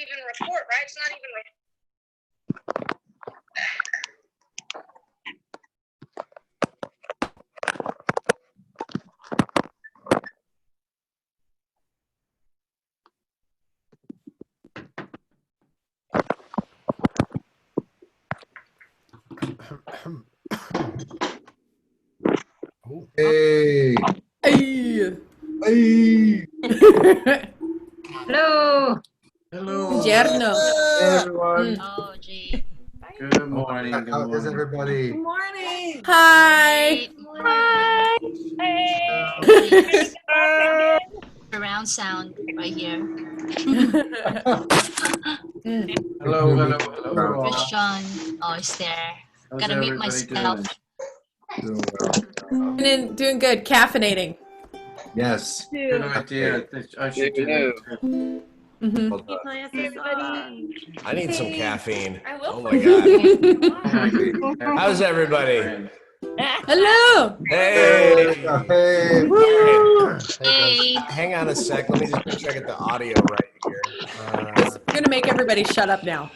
even report, right? It's not even Hey. Hey. Hey. Hello. Hello. Buongiorno. Hey, everyone. Oh, gee. Good morning. Good How is morning. everybody? Morning. Hi. Hi. Hi. Surround sound right here. Hello, hello, hello. Where's all. John? Oh, he's there. How's Gotta mute everybody myself. doing? Doing well. Doing good. Caffeinating. Yes. Good idea. I should do that too. Mhm. Well done. I need some caffeine. I will Oh my god. Yeah, How's everybody? Hello. Hey. Hey. Hey. Hang on a sec. Let me just make sure I get the audio right here. We're gonna make everybody shut up now.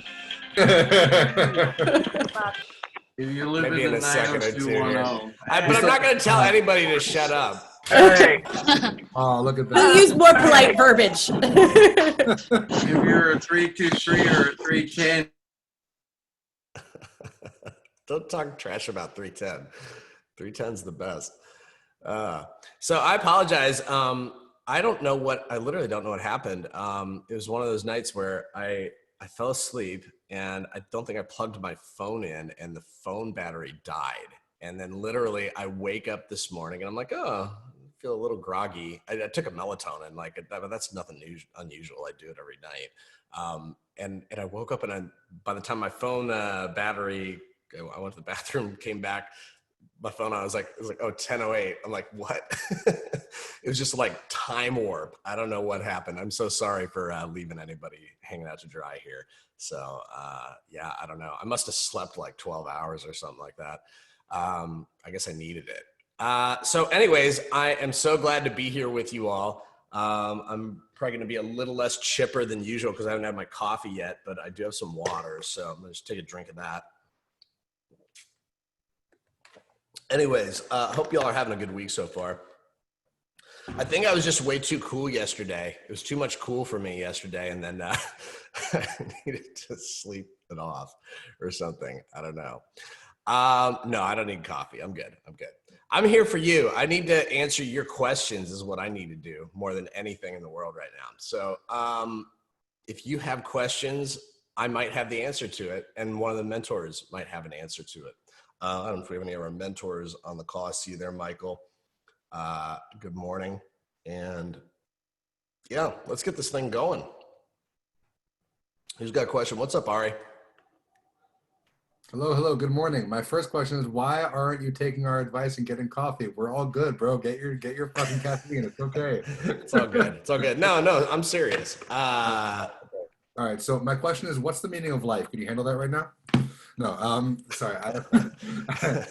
If you live Maybe in in a the second or two here. 90210. But I'm not going to tell anybody to shut up. Hey, Oh, look at We'll that. use more polite verbiage. if you're a 323 or a 310, Don't talk trash about 310. 310's the best. So I apologize. I literally don't know what happened. It was one of those nights where I fell asleep and I don't think I plugged my phone in and the phone battery died. And then literally I wake up this morning and I'm like, oh, I feel a little groggy. I took a melatonin, but that's nothing unusual. I do it every night. And I woke up and by the time my phone battery, I went to the bathroom, came back, my phone on, it was like, oh, 10:08. I'm like, what? It was just like time warp. I don't know what happened. I'm so sorry for leaving anybody hanging out to dry here. So yeah, I don't know. I must have slept like 12 hours or something like that. I guess I needed it. So anyways, I am so glad to be here with you all. I'm probably going to be a little less chipper than usual because I haven't had my coffee yet, but I do have some water. So I'm going to just take a drink of that. Anyways, hope y'all are having a good week so far. I think I was just way too cool yesterday. It was too much cool for me yesterday, and then I needed to sleep it off or something. I don't know. No, I don't need coffee. I'm good. I'm here for you. I need to answer your questions is what I need to do more than anything in the world right now. So if you have questions, I might have the answer to it, and one of the mentors might have an answer to it. I don't know if we have any of our mentors on the call. I see you there, Michael. Good morning. And yeah, let's get this thing going. Who's got a question? What's up, Ari? Hello. Good morning. My first question is, why aren't you taking our advice and getting coffee? We're all good, bro. Get your fucking caffeine. It's okay. It's all good. No, I'm serious. All right. So my question is, what's the meaning of life? Can you handle that right now? No, sorry. I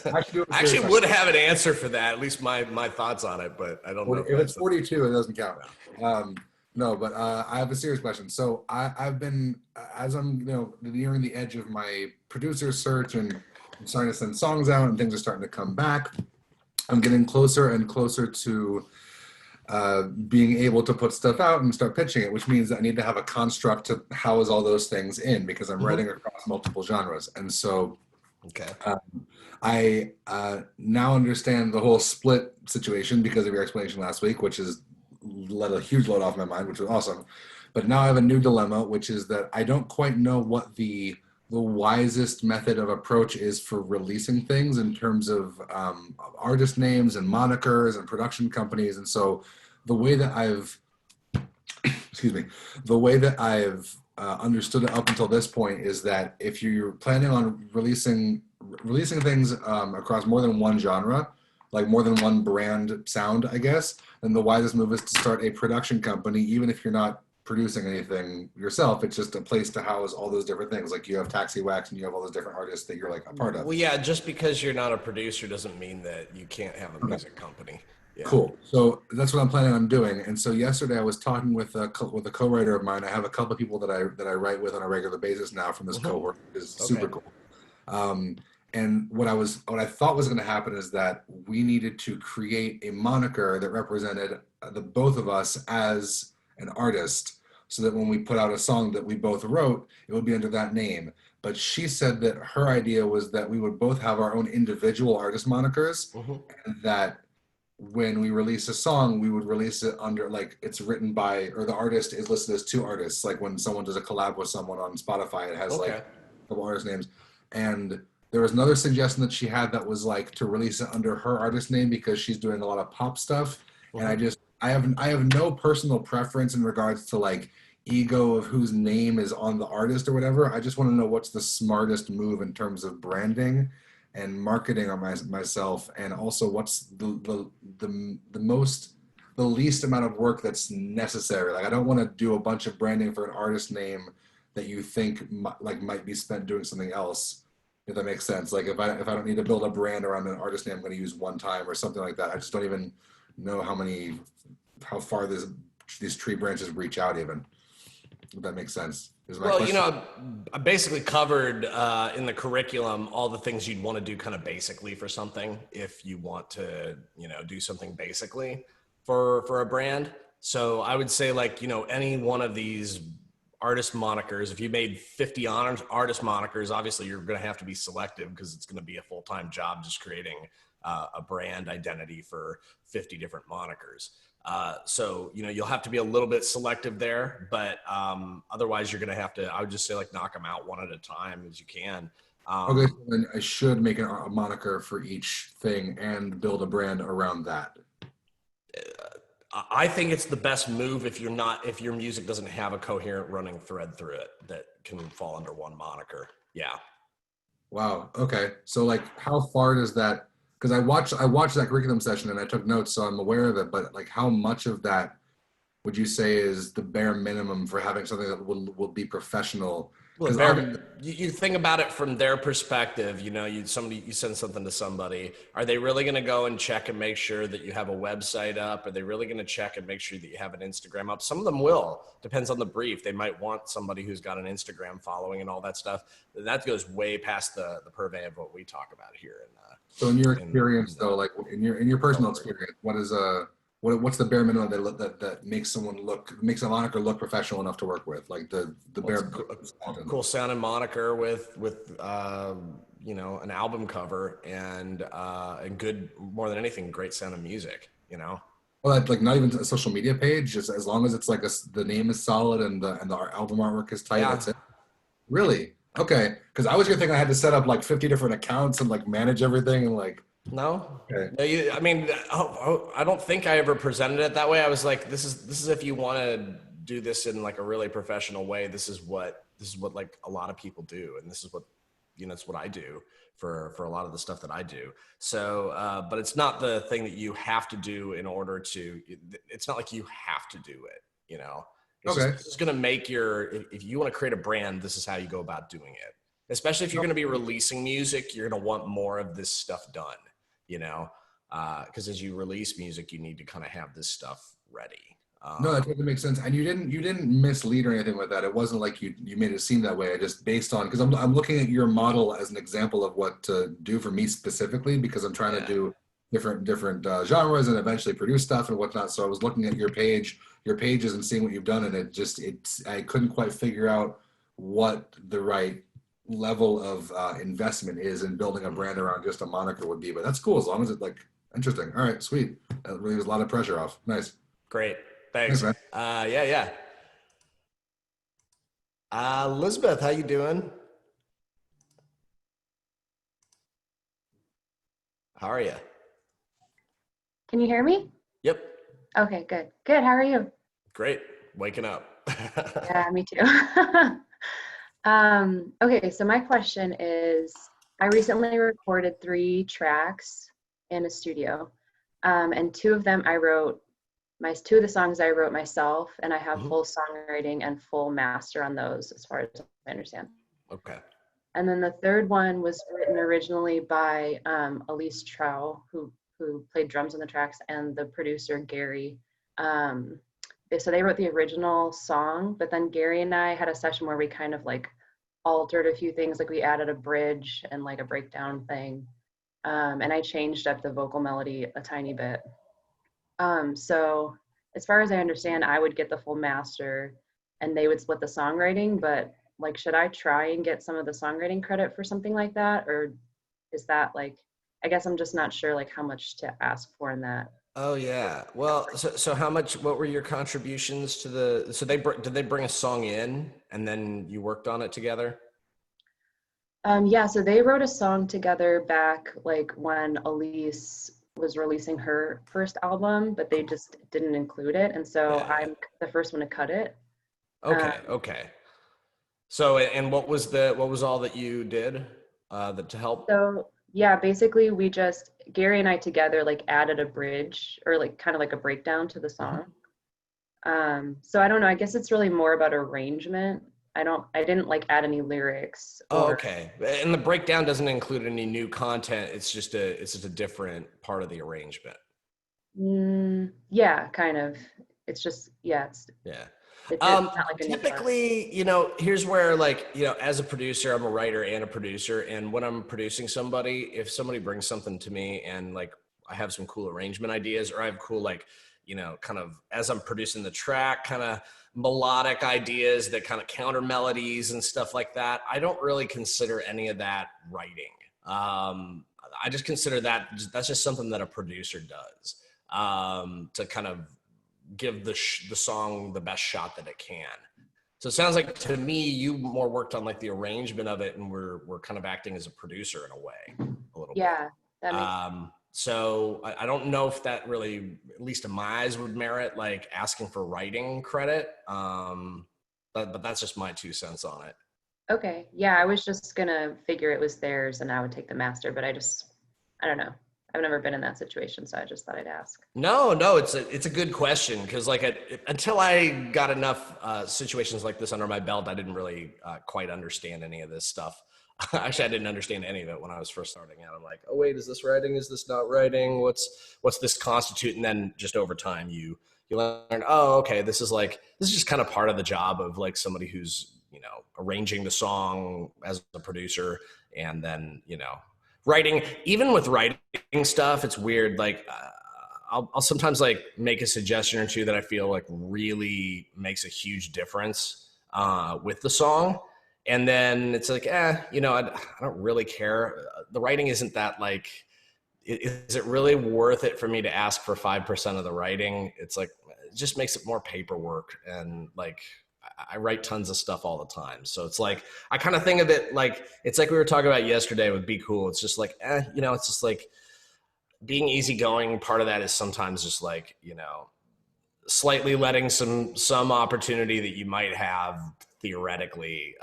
actually would have an answer for that, at least my thoughts on it, but I don't know. If it's 42, it doesn't count. No, but I have a serious question. So I've been, as I'm nearing the edge of my producer search and I'm starting to send songs out and things are starting to come back, I'm getting closer and closer to being able to put stuff out and start pitching it, which means that I need to have a construct to house all those things in because I'm writing across multiple genres. And so I now understand the whole split situation because of your explanation last week, which has let a huge load off my mind, which was awesome. But now I have a new dilemma, which is that I don't quite know what the wisest method of approach is for releasing things in terms of artist names and monikers and production companies. And so the way that I've understood it up until this point is that if you're planning on releasing things across more than one genre, like more than one brand sound, I guess, then the wisest move is to start a production company, even if you're not producing anything yourself. It's just a place to house all those different things. Like you have Taxi Wax and you have all those different artists that you're like a part of. Well, yeah, just because you're not a producer doesn't mean that you can't have a music company. Yeah. Cool. So that's what I'm planning on doing. And so yesterday I was talking with a co-writer of mine. I have a couple of people that I write with on a regular basis now from this Mhm. cohort, which is Okay. super cool. And what I thought was going to happen is that we needed to create a moniker that represented the both of us as an artist, so that when we put out a song that we both wrote, it would be under that name. But she said that her idea was that we would both have our own individual artist monikers, Mhm. and that when we release a song, we would release it under like it's written by, or the artist is listed as two artists. Like when someone does a collab with someone on Spotify, it has like Okay. a couple artist names. And there was another suggestion that she had that was like to release it under her artist name because she's doing a lot of pop stuff. And I have no personal preference in regards to like ego of whose name is on the artist or whatever. I just want to know what's the smartest move in terms of branding and marketing on myself, and also what's the least amount of work that's necessary. Like I don't want to do a bunch of branding for an artist name that you think might be spent doing something else. If that makes sense. Like if I don't need to build a brand around an artist name I'm going to use one time or something like that. I just don't even know how far these tree branches reach out even. If that makes sense. Well, you know, I basically covered in the curriculum all the things you'd want to do kind of basically for something if you want to, you know, do something basically for a brand. So I would say like, you know, any one of these artist monikers, if you made 50 artist monikers, obviously you're going to have to be selective because it's going to be a full-time job just creating a brand identity for 50 different monikers. So, you know, you'll have to be a little bit selective there, but otherwise you're going to have to, I would just say like knock them out one at a time as you can. Okay, so then I should make a moniker for each thing and build a brand around that. I think it's the best move if your music doesn't have a coherent running thread through it that can fall under one moniker. Yeah. Wow. Okay. So like how far does that, because I watched that curriculum session and I took notes, so I'm aware of it, but like how much of that would you say is the bare minimum for having something that will be professional? Well, Because you think about it from their perspective. You know, you send something to somebody. Are they really going to go and check and make sure that you have a website up? Are they really going to check and make sure that you have an Instagram up? Some of them will. Depends on the brief. They might want somebody who's got an Instagram following and all that stuff. That goes way past the purvey of what we talk about here. So in your experience, though, like in your personal experience, what's the bare minimum that makes a moniker look professional enough to work with? Like the bare cool sounding moniker with you know, an album cover and good, more than anything, great sounding music, you know. Well, like not even a social media page, just as long as it's like the name is solid and the album artwork is tight. Yeah. That's it. Really? Okay. Because I was gonna think I had to set up like 50 different accounts and like manage everything and like. No, Okay. no, I mean, I don't think I ever presented it that way. I was like, this is if you want to do this in like a really professional way. This is what like a lot of people do, and this is what, you know, it's what I do for a lot of the stuff that I do. So, but it's not the thing that you have to do in order to. It's not like you have to do it. You know, it's going to make if you want to create a brand, this is how you go about doing it. Especially if you're going to be releasing music, you're going to want more of this stuff done. You know, because as you release music, you need to kind of have this stuff ready. No, that totally makes sense. And you didn't mislead or anything with that. It wasn't like you made it seem that way. I just based on, because I'm looking at your model as an example of what to do for me specifically, because I'm trying to do different genres and eventually produce stuff and whatnot. So I was looking at your pages and seeing what you've done, and I couldn't quite figure out what the right level of investment is in building a brand around just a moniker would be. But that's cool as long as it's like interesting. All right, sweet. That relieves a lot of pressure off. Nice. Great. Thanks. Man. Yeah. Elizabeth, how you doing? How are you? Can you hear me? Yep. Okay, good. Good. How are you? Great. Waking up. Yeah, me too. Okay, so my question is, I recently recorded 3 tracks in a studio, and 2 of them two of the songs I wrote myself, and I have full songwriting and full master on those, as far as I understand. Okay. And then the third one was written originally by Elise Trow, who who played drums on the tracks, and the producer Gary. So they wrote the original song, but then Gary and I had a session where we kind of like altered a few things, like we added a bridge and like a breakdown thing, and I changed up the vocal melody a tiny bit. So as far as I understand, I would get the full master and they would split the songwriting, but like, should I try and get some of the songwriting credit for something like that? Or is that like, I guess I'm just not sure like how much to ask for in that. Oh yeah. Well, so how much, what were your contributions to so did they bring a song in and then you worked on it together? Yeah, so they wrote a song together back like when Elise was releasing her first album, but they just didn't include it. And so Yeah. I'm the first one to cut it. Okay. So, and what was all that you did to help? So yeah, basically Gary and I together like added a bridge or like kind of like a breakdown to the song. So I don't know, I guess it's really more about arrangement. I didn't like add any lyrics. Okay. And the breakdown doesn't include any new content. It's just a different part of the arrangement. Yeah, kind of. It's just, it's not like a new typically, here's where like, as a producer, I'm a writer and a producer. And when I'm producing somebody, if somebody brings something to me and like, I have some cool arrangement ideas, or I have cool, like, kind of as I'm producing the track, kind of melodic ideas that kind of counter melodies and stuff like that, I don't really consider any of that writing. I just consider that's just something that a producer does to kind of give the song the best shot that it can. So it sounds like to me, you more worked on like the arrangement of it, and we're kind of acting as a producer in a way, a little bit. Yeah, that makes So I don't know if that really, at least in my eyes, would merit like asking for writing credit. But that's just my 2 cents on it. Okay. Yeah, I was just gonna figure it was theirs and I would take the master, but I don't know. I've never been in that situation, so I just thought I'd ask. No, it's a good question, because like until I got enough situations like this under my belt, I didn't really quite understand any of this stuff. Actually, I didn't understand any of it when I was first starting out. I'm like, oh wait, is this writing? Is this not writing? What's this constitute? And then just over time, you learn, oh, okay, this is just kind of part of the job of like somebody who's arranging the song as a producer, and then writing. Even with writing stuff, it's weird. Like I'll sometimes like make a suggestion or two that I feel like really makes a huge difference with the song. And then it's like, I don't really care. The writing isn't that like, is it really worth it for me to ask for 5% of the writing? It's like, it just makes it more paperwork. And like, I write tons of stuff all the time. So it's like, I kind of think of it like, it's like we were talking about yesterday with Be Cool. It's just like, it's just like being easygoing. Part of that is sometimes just like, slightly letting some opportunity that you might have theoretically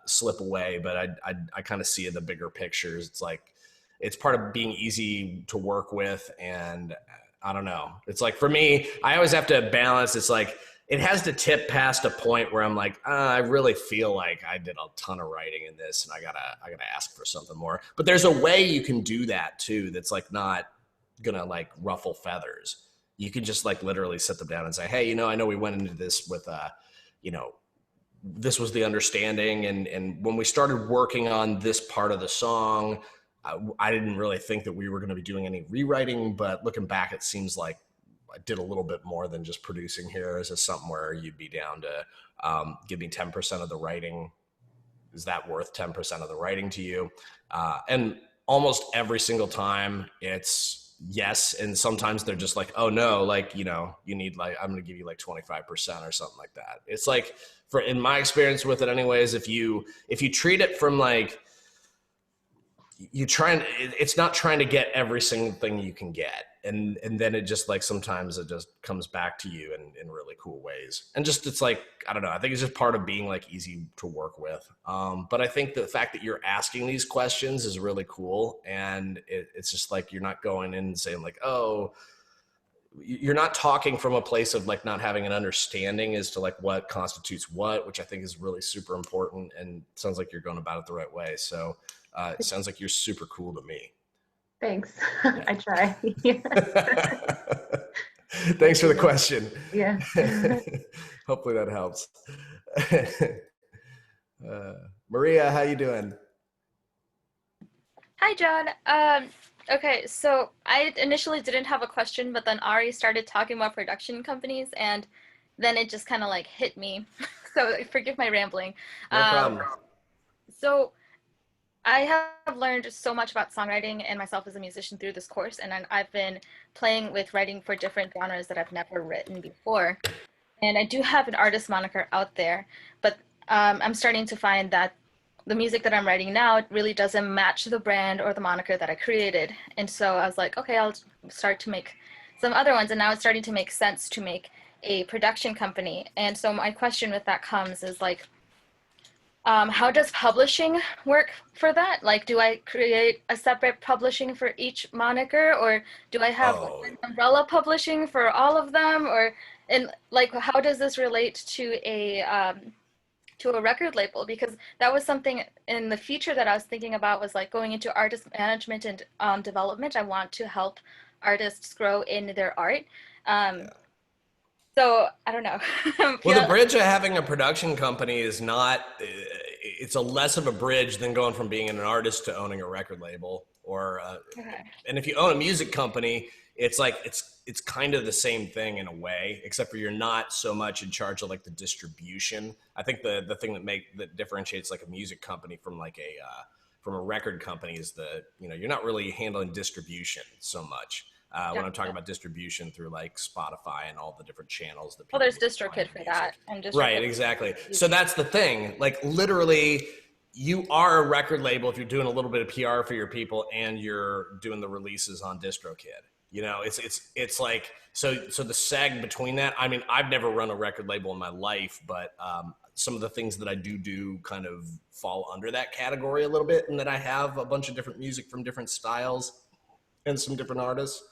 slip away. But I kind of see in the bigger pictures, it's like, it's part of being easy to work with. And I don't know. It's like, for me, I always have to balance. It's like, it has to tip past a point where I'm like, I really feel like I did a ton of writing in this, and I gotta ask for something more. But there's a way you can do that too. That's like not gonna like ruffle feathers. You can just like literally sit them down and say, hey, I know we went into this with, this was the understanding. And when we started working on this part of the song, I didn't really think that we were going to be doing any rewriting, but looking back, it seems like I did a little bit more than just producing here. Is this something where you'd be down to give me 10% of the writing? Is that worth 10% of the writing to you? And almost every single time it's yes. And sometimes they're just like, oh no, like, you need like, I'm going to give you like 25% or something like that. It's like, in my experience with it anyways, if you treat it from like, it's not trying to get every single thing you can get. And then it just like, sometimes it just comes back to you in really cool ways. And just, it's like, I don't know, I think it's just part of being like easy to work with. But I think the fact that you're asking these questions is really cool. And it's just like, you're not going in and saying like, oh, you're not talking from a place of like not having an understanding as to like what constitutes what, which I think is really super important. And it sounds like you're going about it the right way. So it sounds like you're super cool to me. Thanks. I try. Thanks for the question. Yeah. Hopefully that helps. Maria, how you doing? Hi, John. Okay, so I initially didn't have a question, but then Ari started talking about production companies, and then it just kind of like hit me. So forgive my rambling. No problem. So I have learned so much about songwriting and myself as a musician through this course, and I've been playing with writing for different genres that I've never written before. And I do have an artist moniker out there, but I'm starting to find that the music that I'm writing now, it really doesn't match the brand or the moniker that I created. And so I was like, okay, I'll start to make some other ones. And now it's starting to make sense to make a production company. And so my question with that comes is like, how does publishing work for that? Like, do I create a separate publishing for each moniker, or do I have an umbrella publishing for all of them? Or, and like, how does this relate to a record label? Because that was something in the future that I was thinking about, was like going into artist management and development. I want to help artists grow in their art. So I don't know. Well, the bridge of having a production company is not, it's a less of a bridge than going from being an artist to owning a record label, or, and if you own a music company, it's like, it's kind of the same thing in a way, except for you're not so much in charge of like the distribution. I think the thing that differentiates like a music company from like from a record company is you're not really handling distribution so much. When I'm talking about distribution through like Spotify and all the different channels that people there's DistroKid for that. And right, exactly. So that's the thing. Like literally, you are a record label if you're doing a little bit of PR for your people and you're doing the releases on DistroKid. You know, it's like so the seg between that. I mean, I've never run a record label in my life, but some of the things that I do kind of fall under that category a little bit, and that I have a bunch of different music from different styles and some different artists.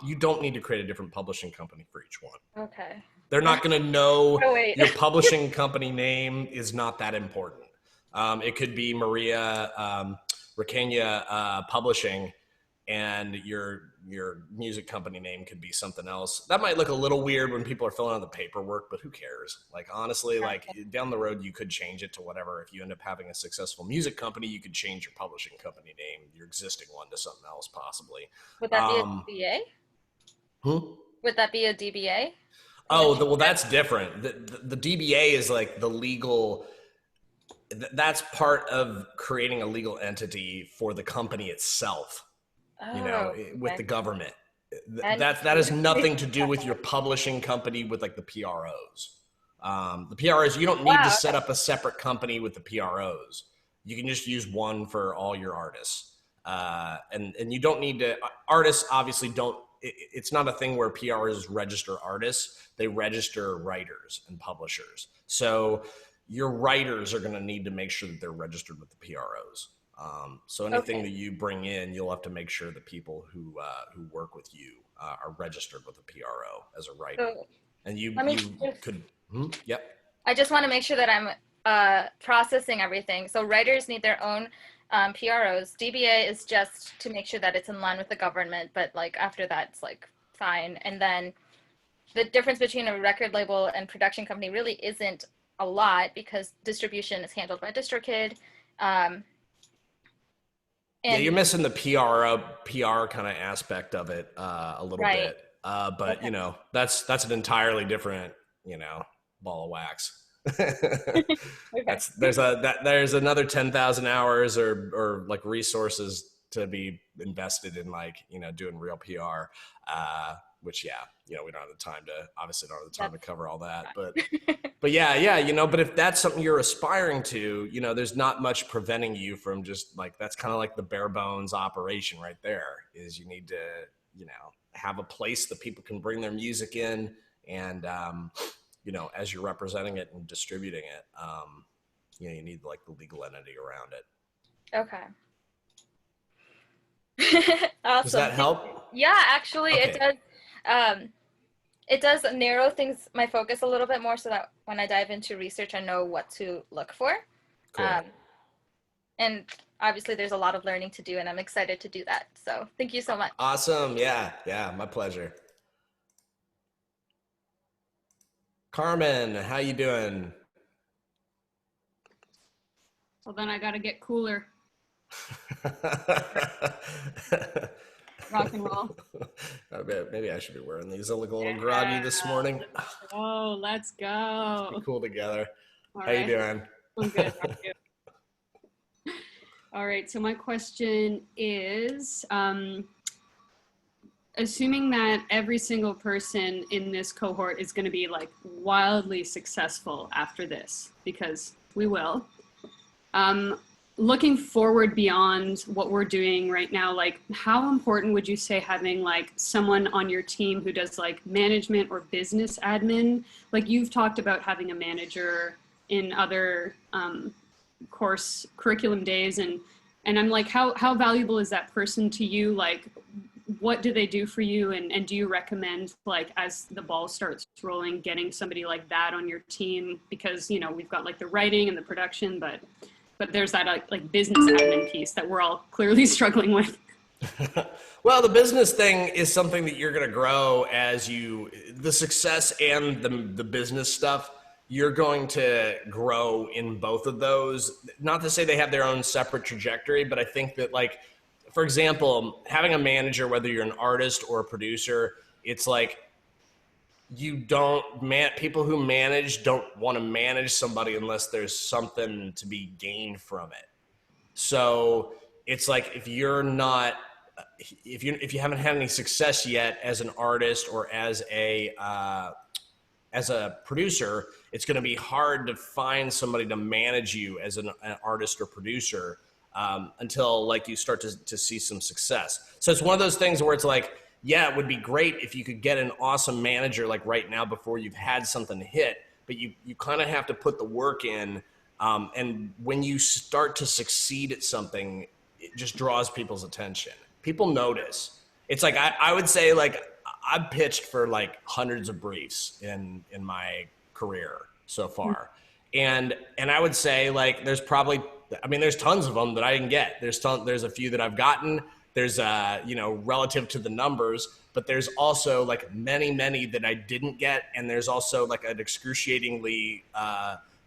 You don't need to create a different publishing company for each one. Okay. They're not going to know wait. your publishing company name is not that important. It could be Maria Rakenya Publishing, and your music company name could be something else. That might look a little weird when people are filling out the paperwork, but who cares? Like, honestly, like down the road, you could change it to whatever. If you end up having a successful music company, you could change your publishing company name, your existing one, to something else possibly. Would that be a DBA? Would that be a DBA? Oh, well, that's different. The DBA is like the legal, that's part of creating a legal entity for the company itself. With the government. That has nothing to do with your publishing company with like the PROs. The PROs, you don't need to set up a separate company with the PROs. You can just use one for all your artists. And you don't need to, artists obviously don't, it's not a thing where PRs register artists, they register writers and publishers. So your writers are gonna need to make sure that they're registered with the PROs. So anything that you bring in, you'll have to make sure the people who work with you are registered with a PRO as a writer. So, and you could, yep. I just want to make sure that I'm processing everything. So writers need their own PROs. DBA is just to make sure that it's in line with the government, but like after that, it's like fine. And then the difference between a record label and production company really isn't a lot, because distribution is handled by DistroKid. Yeah, you're missing the PR kind of aspect of it a little bit, but that's an entirely different ball of wax. There's another 10,000 hours or like resources to be invested in, like doing real PR, which we don't have the time to cover all that, but but but if that's something you're aspiring to, there's not much preventing you from just like, that's kind of like the bare bones operation right there, is you need to have a place that people can bring their music in, and as you're representing it and distributing it, you need like the legal entity around it. Okay. Awesome. Does that help? Yeah, actually, okay. It does. It does narrow my focus a little bit more, so that when I dive into research, I know what to look for. Cool. And obviously there's a lot of learning to do, and I'm excited to do that. So thank you so much. Awesome. Yeah, my pleasure. Carmen, how you doing? Well, then I gotta get cooler. Rock and roll. I bet maybe I should be wearing these. I look a little groggy this morning. Oh, let's go. Be cool together. All How you right. doing? I'm good. How are you? All right. So my question is, assuming that every single person in this cohort is going to be like wildly successful after this, because we will. Looking forward beyond what we're doing right now, like how important would you say having like someone on your team who does like management or business admin? Like you've talked about having a manager in other course curriculum days, and I'm like, how valuable is that person to you? Like, what do they do for you? And do you recommend, like, as the ball starts rolling, getting somebody like that on your team? Because, you know, we've got like the writing and the production, but there's that like business admin piece that we're all clearly struggling with. Well, the business thing is something that you're going to grow as the success and the business stuff, you're going to grow in both of those. Not to say they have their own separate trajectory, but I think that, like, for example, having a manager, whether you're an artist or a producer, it's like, people who manage don't want to manage somebody unless there's something to be gained from it. So it's like, if you haven't had any success yet as an artist or as a producer, it's going to be hard to find somebody to manage you as an artist or producer until like you start to see some success. So it's one of those things where it's like, yeah, it would be great if you could get an awesome manager like right now before you've had something hit, but you kind of have to put the work in. And when you start to succeed at something, it just draws people's attention. People notice. It's like, I would say, like, I've pitched for like hundreds of briefs in my career so far. And I would say, like, there's tons of them that I didn't get. There's a few that I've gotten. There's relative to the numbers, but there's also like many that I didn't get. And there's also like an excruciatingly,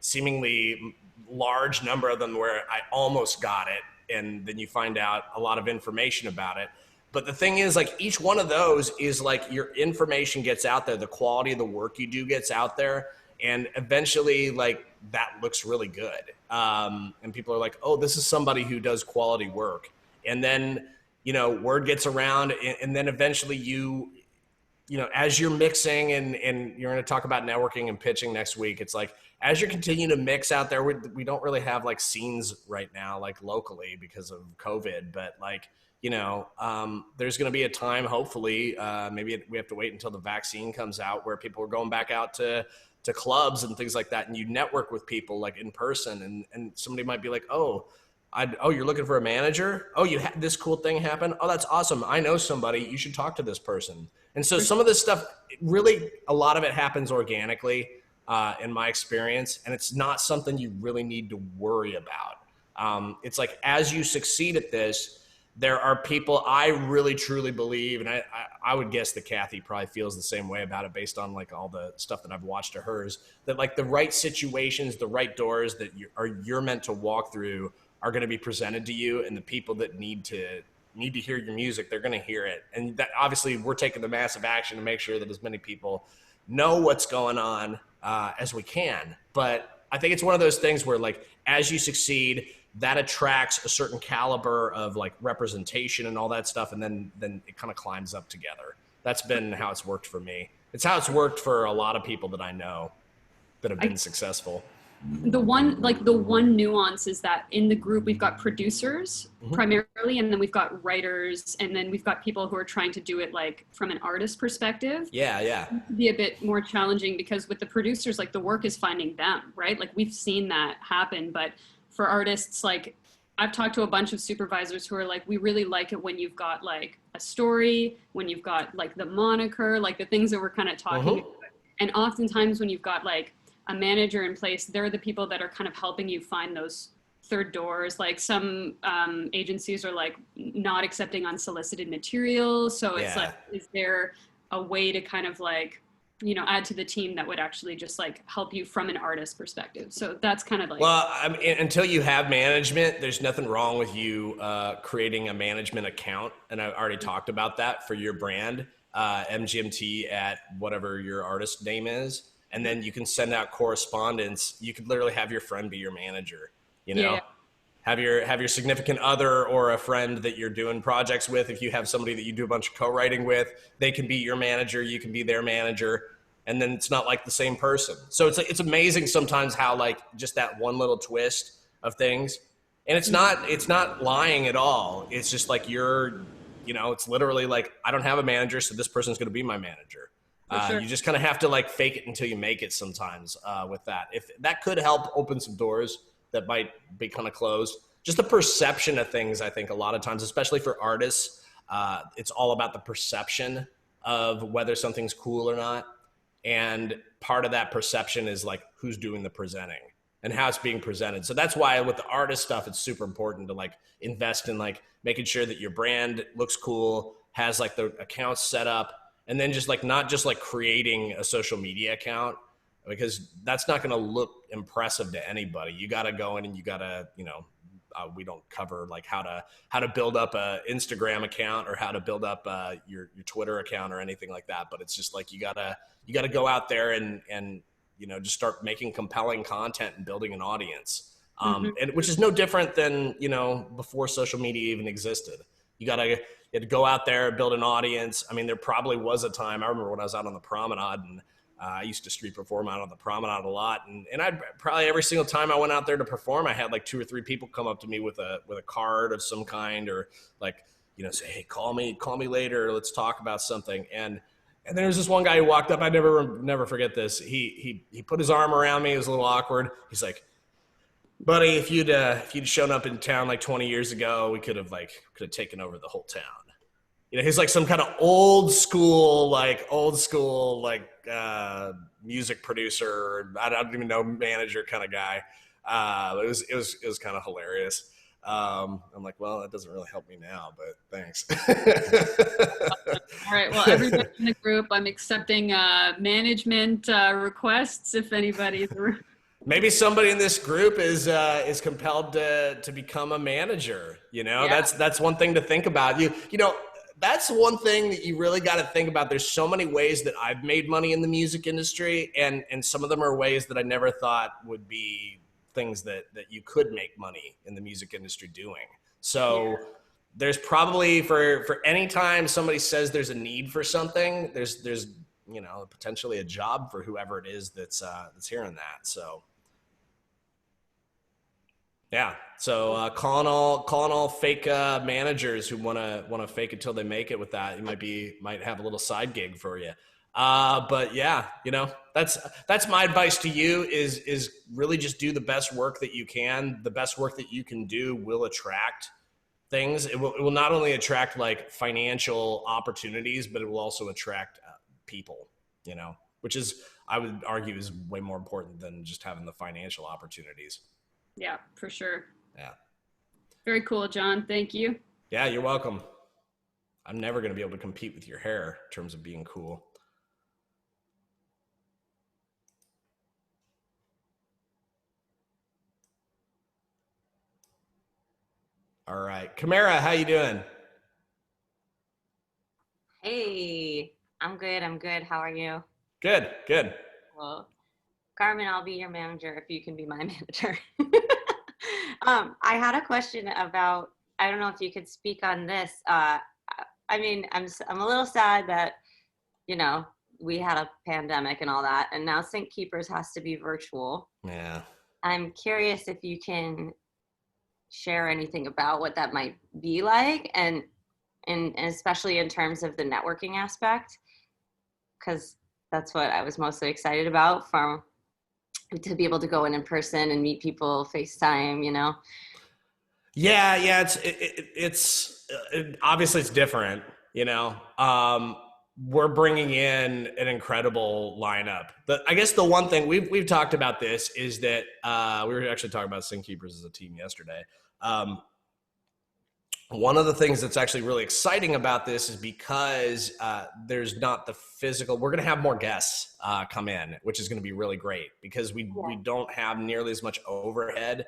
seemingly large number of them where I almost got it. And then you find out a lot of information about it. But the thing is, like, each one of those is like, your information gets out there. The quality of the work you do gets out there. And eventually, like, that looks really good. And people are like, oh, this is somebody who does quality work. And then, word gets around, and then eventually as you're mixing, and you're going to talk about networking and pitching next week, it's like, as you're continuing to mix out there, we don't really have like scenes right now, like locally because of COVID, but like, there's going to be a time, hopefully, maybe we have to wait until the vaccine comes out, where people are going back out to clubs and things like that. And you network with people like in person, and somebody might be like, oh, you're looking for a manager? Oh, you had this cool thing happen? Oh, that's awesome. I know somebody. You should talk to this person. And so some of this stuff, really, a lot of it happens organically in my experience. And it's not something you really need to worry about. It's like, as you succeed at this, there are people, I really truly believe, and I would guess that Kathy probably feels the same way about it based on like all the stuff that I've watched of hers, that like the right situations, the right doors that you're meant to walk through are going to be presented to you, and the people that need to hear your music, they're going to hear it. And that, obviously, we're taking the massive action to make sure that as many people know what's going on as we can. But I think it's one of those things where, like, as you succeed, that attracts a certain caliber of like representation and all that stuff, and then it kind of climbs up together. That's been how it's worked for me. It's how it's worked for a lot of people that I know that have been successful. The one nuance is that in the group we've got producers primarily, and then we've got writers, and then we've got people who are trying to do it like from an artist perspective. Yeah. It can be a bit more challenging because with the producers, like the work is finding them, right? Like we've seen that happen, but for artists, like I've talked to a bunch of supervisors who are like, we really like it when you've got like a story, when you've got like the moniker, like the things that we're kind of talking about. And oftentimes when you've got like a manager in place, they're the people that are kind of helping you find those their doors? Like some agencies are like not accepting unsolicited material. So it's Yeah. like, is there a way to kind of like, you know, add to the team that would actually just like help you from an artist perspective? So that's kind of like, Well, I mean, until you have management, there's nothing wrong with you creating a management account. And I already talked about that for your brand, MGMT at whatever your artist name is. And then you can send out correspondence. You could literally have your friend be your manager, you know? Yeah. Have your significant other or a friend that you're doing projects with. If you have somebody that you do a bunch of co-writing with, they can be your manager. You can be their manager. And then it's not like the same person. So it's amazing sometimes how like just that one little twist of things. And it's not lying at all. It's just like it's literally like, I don't have a manager, so this person's going to be my manager. Sure. You just kind of have to like fake it until you make it sometimes with that. If that could help open some doors that might be kind of closed. Just the perception of things, I think a lot of times, especially for artists, it's all about the perception of whether something's cool or not. And part of that perception is like who's doing the presenting and how it's being presented. So that's why with the artist stuff, it's super important to like invest in like making sure that your brand looks cool, has like the accounts set up, and then just like not just like creating a social media account, because that's not going to look impressive to anybody. You got to go in and you got to, we don't cover like how to build up a Instagram account or how to build up your Twitter account or anything like that. But it's just like, you gotta go out there and just start making compelling content and building an audience. And which is no different than, before social media even existed. You had to go out there, build an audience. I mean, there probably was a time, I remember when I was out on the promenade, and I used to street perform out on the promenade a lot. And I'd probably every single time I went out there to perform, I had like 2 or 3 people come up to me with a card of some kind, or like, say, hey, call me later. Let's talk about something. And there was this one guy who walked up. I never forget this. He put his arm around me. It was a little awkward. He's like, buddy, if you'd shown up in town like 20 years ago, we could have taken over the whole town. He's like some kind of old school music producer. I don't even know, manager kind of guy. It was kind of hilarious. I'm like, well, that doesn't really help me now, but thanks. all right. Well, everybody in the group, I'm accepting management requests if anybody's. Maybe somebody in this group is compelled to become a manager. Yeah. That's one thing to think about. That's one thing that you really got to think about. There's so many ways that I've made money in the music industry, and some of them are ways that I never thought would be things that you could make money in the music industry doing. So there's probably for any time somebody says there's a need for something, there's potentially a job for whoever it is that's hearing that. So yeah. So calling all fake managers who want to fake it till they make it with that, you might have a little side gig for you. But yeah, that's my advice to you is really just do the best work that you can. The best work that you can do will attract things. It will not only attract like financial opportunities, but it will also attract people, which is, I would argue, is way more important than just having the financial opportunities. Yeah, for sure. Yeah. Very cool, John. Thank you. Yeah, you're welcome. I'm never going to be able to compete with your hair in terms of being cool. All right. Kamara, how you doing? Hey, I'm good. How are you? Good. Well, Carmen, I'll be your manager if you can be my manager. I had a question about, I don't know if you could speak on this. I'm a little sad that, we had a pandemic and all that, and now St. Keepers has to be virtual. Yeah. I'm curious if you can share anything about what that might be like, and especially in terms of the networking aspect, because that's what I was mostly excited about, to be able to go in person and meet people, FaceTime, Yeah. It's obviously it's different, we're bringing in an incredible lineup. I guess the one thing we've talked about this is that we were actually talking about Sin Keepers as a team yesterday. One of the things that's actually really exciting about this is because there's not the physical. We're going to have more guests come in, which is going to be really great because we don't have nearly as much overhead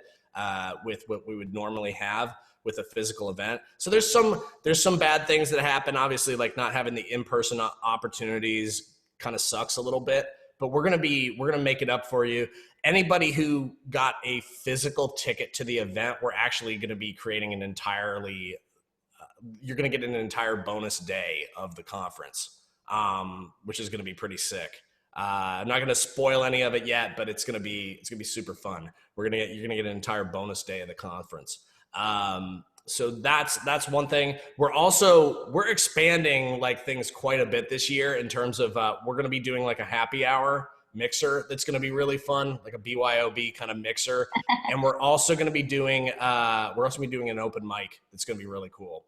with what we would normally have with a physical event. So there's some bad things that happen. Obviously, like not having the in-person opportunities kind of sucks a little bit, but we're going to make it up for you. Anybody who got a physical ticket to the event, we're actually going to be creating an entirely, you're going to get an entire bonus day of the conference, which is going to be pretty sick. I'm not going to spoil any of it yet, but it's going to be super fun. You're going to get an entire bonus day of the conference. So that's one thing. We're expanding like things quite a bit this year in terms of, we're going to be doing like a happy hour mixer. That's going to be really fun, like a BYOB kind of mixer. And we're also going to be doing, an open mic. That's going to be really cool.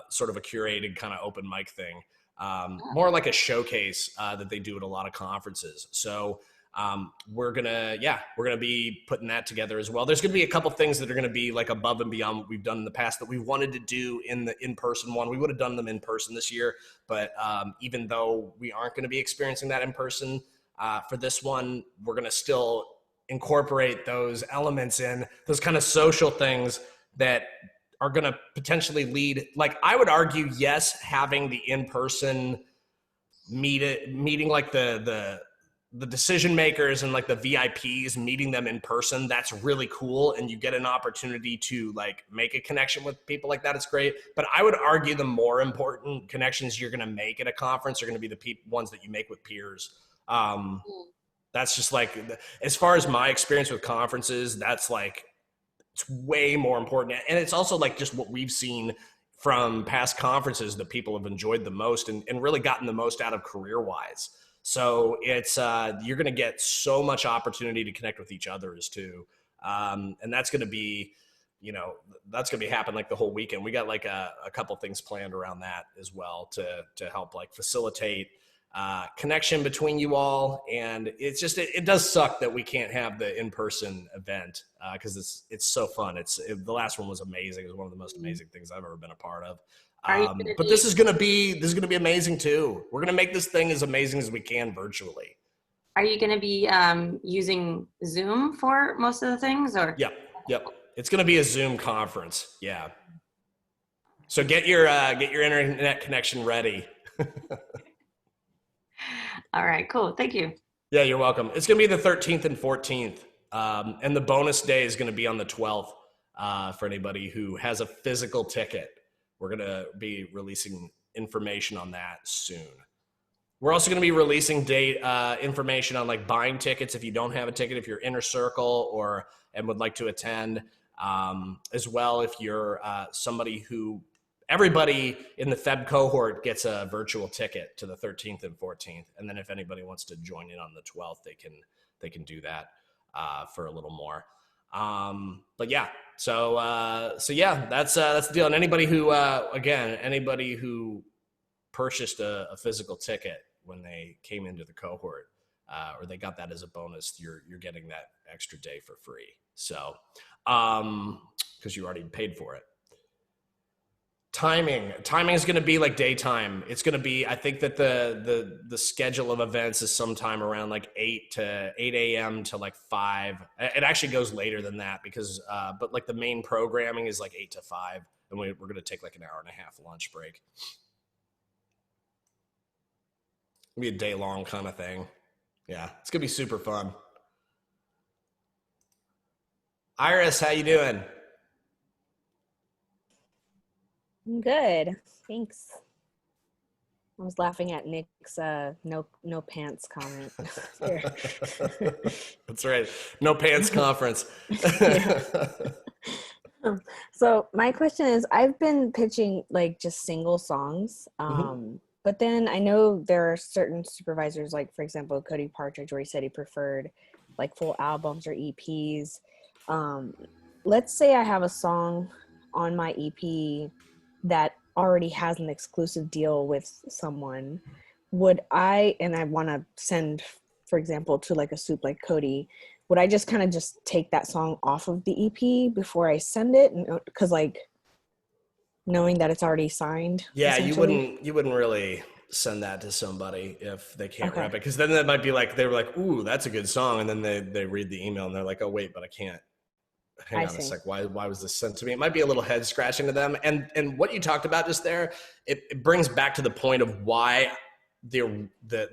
Sort of a curated kind of open mic thing. More like a showcase, that they do at a lot of conferences. So, we're gonna be putting that together as well. There's gonna be a couple things that are gonna be like above and beyond what we've done in the past that we wanted to do in the in-person one. We would have done them in person this year, but even though we aren't gonna be experiencing that in person for this one, we're gonna still incorporate those elements in, those kind of social things that are gonna potentially lead. Like I would argue, yes, having the in-person meeting like the decision makers and like the VIPs, meeting them in person, that's really cool. And you get an opportunity to like make a connection with people like that. It's great. But I would argue the more important connections you're going to make at a conference are going to be the ones that you make with peers. That's just like, as far as my experience with conferences, that's like, it's way more important. And it's also like just what we've seen from past conferences that people have enjoyed the most and really gotten the most out of career-wise. So it's, you're going to get so much opportunity to connect with each other too. And that's going to be, that's going to be happening like the whole weekend. We got like a couple things planned around that as well to help like facilitate connection between you all. And it's just, it does suck that we can't have the in-person event because it's so fun. The last one was amazing. It was one of the most amazing things I've ever been a part of. But this is gonna be amazing too. We're gonna make this thing as amazing as we can virtually. Are you gonna be using Zoom for most of the things, or? Yep. It's gonna be a Zoom conference. Yeah. So get your internet connection ready. All right, cool. Thank you. Yeah, you're welcome. It's gonna be the 13th and 14th, and the bonus day is gonna be on the 12th for anybody who has a physical ticket. We're going to be releasing information on that soon. We're also going to be releasing information on like buying tickets if you don't have a ticket, if you're inner circle and would like to attend, as well if you're somebody everybody in the Feb cohort gets a virtual ticket to the 13th and 14th. And then if anybody wants to join in on the 12th, they can do that for a little more. But yeah, so yeah, that's the deal. And anybody who purchased a physical ticket when they came into the cohort, or they got that as a bonus, you're getting that extra day for free. So, cause you already paid for it. Timing is going to be like daytime. It's going to be, I think that the schedule of events is sometime around like 8 a.m. to like 5. It actually goes later than that because, but like the main programming is like 8 to 5. And we're going to take like an hour and a half lunch break. It'll be a day long kind of thing. Yeah. It's going to be super fun. Iris, how you doing? I'm good. Thanks. I was laughing at Nick's no pants comment. That's right. No pants conference. So my question is, I've been pitching like just single songs. But then I know there are certain supervisors, like for example, Cody Partridge, where he said he preferred like full albums or EPs. Let's say I have a song on my EP that already has an exclusive deal with someone, would I, and I want to send, for example, to like a soup like Cody, would I just kind of just take that song off of the EP before I send it? Because like knowing that it's already signed. Yeah, essentially? you wouldn't really send that to somebody if they can't Okay. rep it, because then that might be like they were like, "Ooh, that's a good song," and then they read the email and they're like, "Oh wait, but I can't." Hang I on a see. sec. Why was this sent to me? It might be a little head scratching to them. And what you talked about just there, it brings back to the point of why the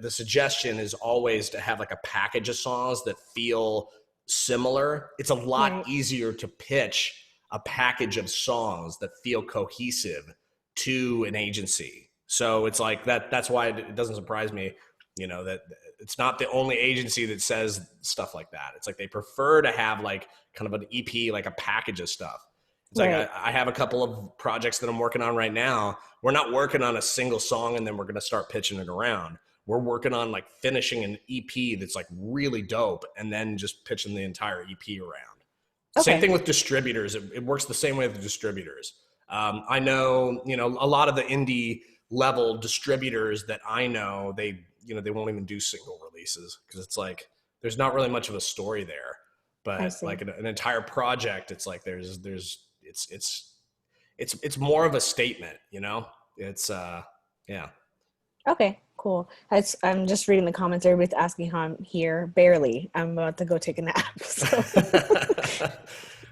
suggestion is always to have like a package of songs that feel similar. It's a lot Right. easier to pitch a package of songs that feel cohesive to an agency. So it's like that's why it doesn't surprise me, that it's not the only agency that says stuff like that. It's like they prefer to have like kind of an EP, like a package of stuff. It's Right. like I have a couple of projects that I'm working on right now. We're not working on a single song and then we're going to start pitching it around. We're working on like finishing an EP that's like really dope and then just pitching the entire EP around. Okay. Same thing with distributors. It works the same way with distributors. I know, a lot of the indie level distributors that I know, they won't even do single releases because it's like there's not really much of a story there. I But see. like an entire project, it's like it's more of a statement, It's yeah. Okay, cool. I'm just reading the comments. Everybody's asking how I'm here. Barely. I'm about to go take a nap. So.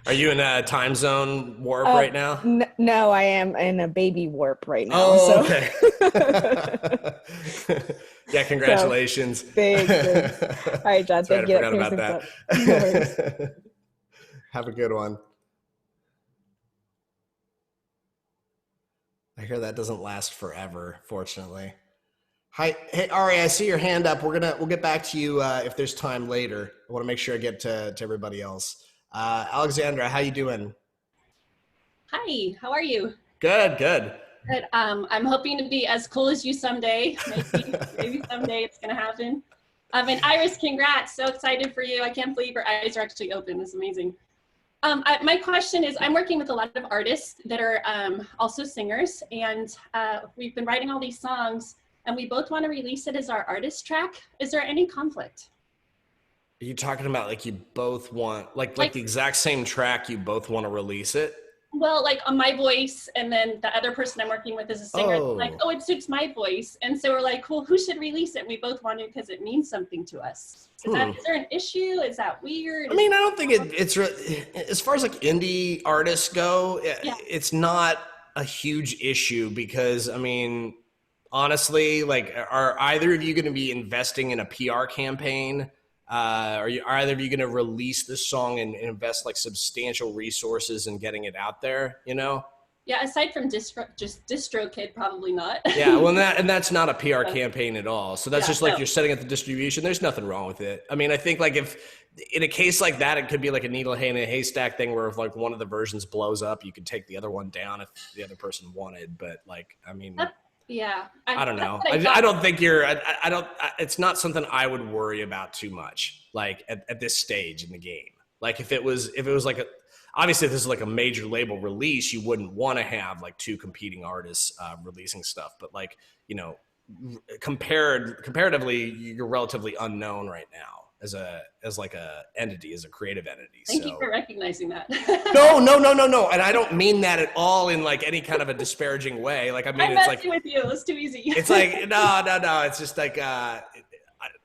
Are you in a time zone warp right now? No, I am in a baby warp right now. Oh, so. okay. Yeah, congratulations. Thanks. All right, John. That's right, Thank you. I forgot about That clears things up. No worries. that. Have a good one. I hear that doesn't last forever, fortunately. Hi, hey Ari, I see your hand up. We'll get back to you if there's time later. I want to make sure I get to everybody else. Alexandra, how you doing? Hi, how are you? Good. Good. I'm hoping to be as cool as you someday. Maybe someday it's gonna happen. And Iris, congrats! So excited for you. I can't believe your eyes are actually open. It's amazing. My question is, I'm working with a lot of artists that are also singers, and we've been writing all these songs, and we both want to release it as our artist track. Is there any conflict? Are you talking about like you both want like the exact same track, you both want to release it? Well, like on my voice, and then the other person I'm working with is a singer. Oh. Like, oh, it suits my voice, and so we're like, well, who should release it? We both want to because it means something to us. Is there an issue? Is that weird? I mean, I don't think it's as far as like indie artists go, it's not a huge issue because I mean, honestly, like, are either of you going to be investing in a PR campaign? Are either of you going to release this song and invest like substantial resources in getting it out there? Yeah, aside from DistroKid, probably not. Yeah, well, that's not a PR campaign at all. So that's Yeah, just like no. you're setting up the distribution. There's nothing wrong with it. I mean, I think like if in a case like that, it could be like a needle in a haystack thing where if like one of the versions blows up, you could take the other one down if the other person wanted. But like, I mean, Yeah. I don't know. that's what I don't think it's not something I would worry about too much, like at this stage in the game. Like if it was like obviously if this is like a major label release, you wouldn't want to have like two competing artists releasing stuff. But like, comparatively, you're relatively unknown right now as a entity, as a creative entity. Thank you for recognizing that. No. And I don't mean that at all in like any kind of a disparaging way. Like, I mean, I'm it's messing like, with you. It's too easy. it's like, no. It's just like,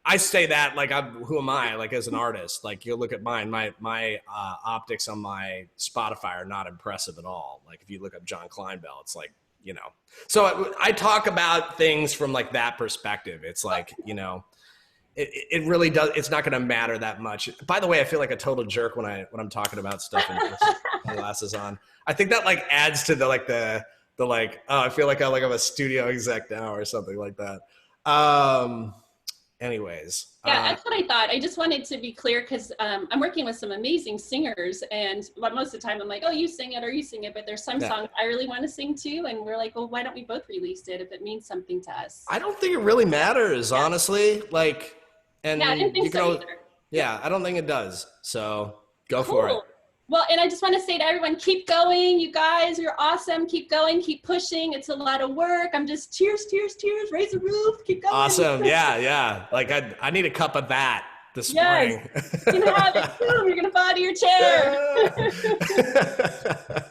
I say that like, who am I? Like as an artist, like you look at mine, my optics on my Spotify are not impressive at all. Like if you look up John Kleinbell, it's like, so I talk about things from like that perspective. It's like, it really does. It's not going to matter that much. By the way, I feel like a total jerk when I'm talking about stuff with my glasses on. I think that like adds to the like, oh, I feel like I'm a studio exec now or something like that. Anyways. Yeah, that's what I thought. I just wanted to be clear because I'm working with some amazing singers, and most of the time I'm like, oh, you sing it or you sing it, but there's some songs I really want to sing too, and we're like, well, why don't we both release it if it means something to us? I don't think it really matters, honestly. Like, and yeah, I didn't think you so can, either. yeah, I don't think it does. So go for it. Well, and I just want to say to everyone, keep going. You guys, you're awesome. Keep going. Keep pushing. It's a lot of work. I'm just tears, tears, tears. Raise the roof. Keep going. Awesome. Yeah. Like I need a cup of that this morning. You're going to have it soon. You're going to fall out of your chair.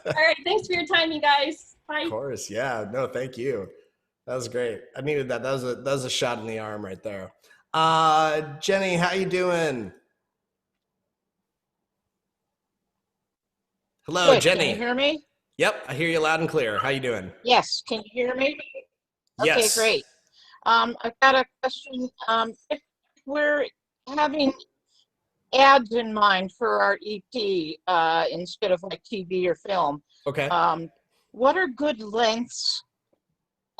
All right. Thanks for your time, you guys. Bye. Of course. Yeah. No, thank you. That was great. I needed that. That was a shot in the arm right there. Jenny, how you doing? Hello, Good. Jenny. Can you hear me? Yep, I hear you loud and clear. How you doing? Yes. Can you hear me? Okay, Yes. great. I've got a question. If we're having ads in mind for our EP instead of like TV or film, Okay. what are good lengths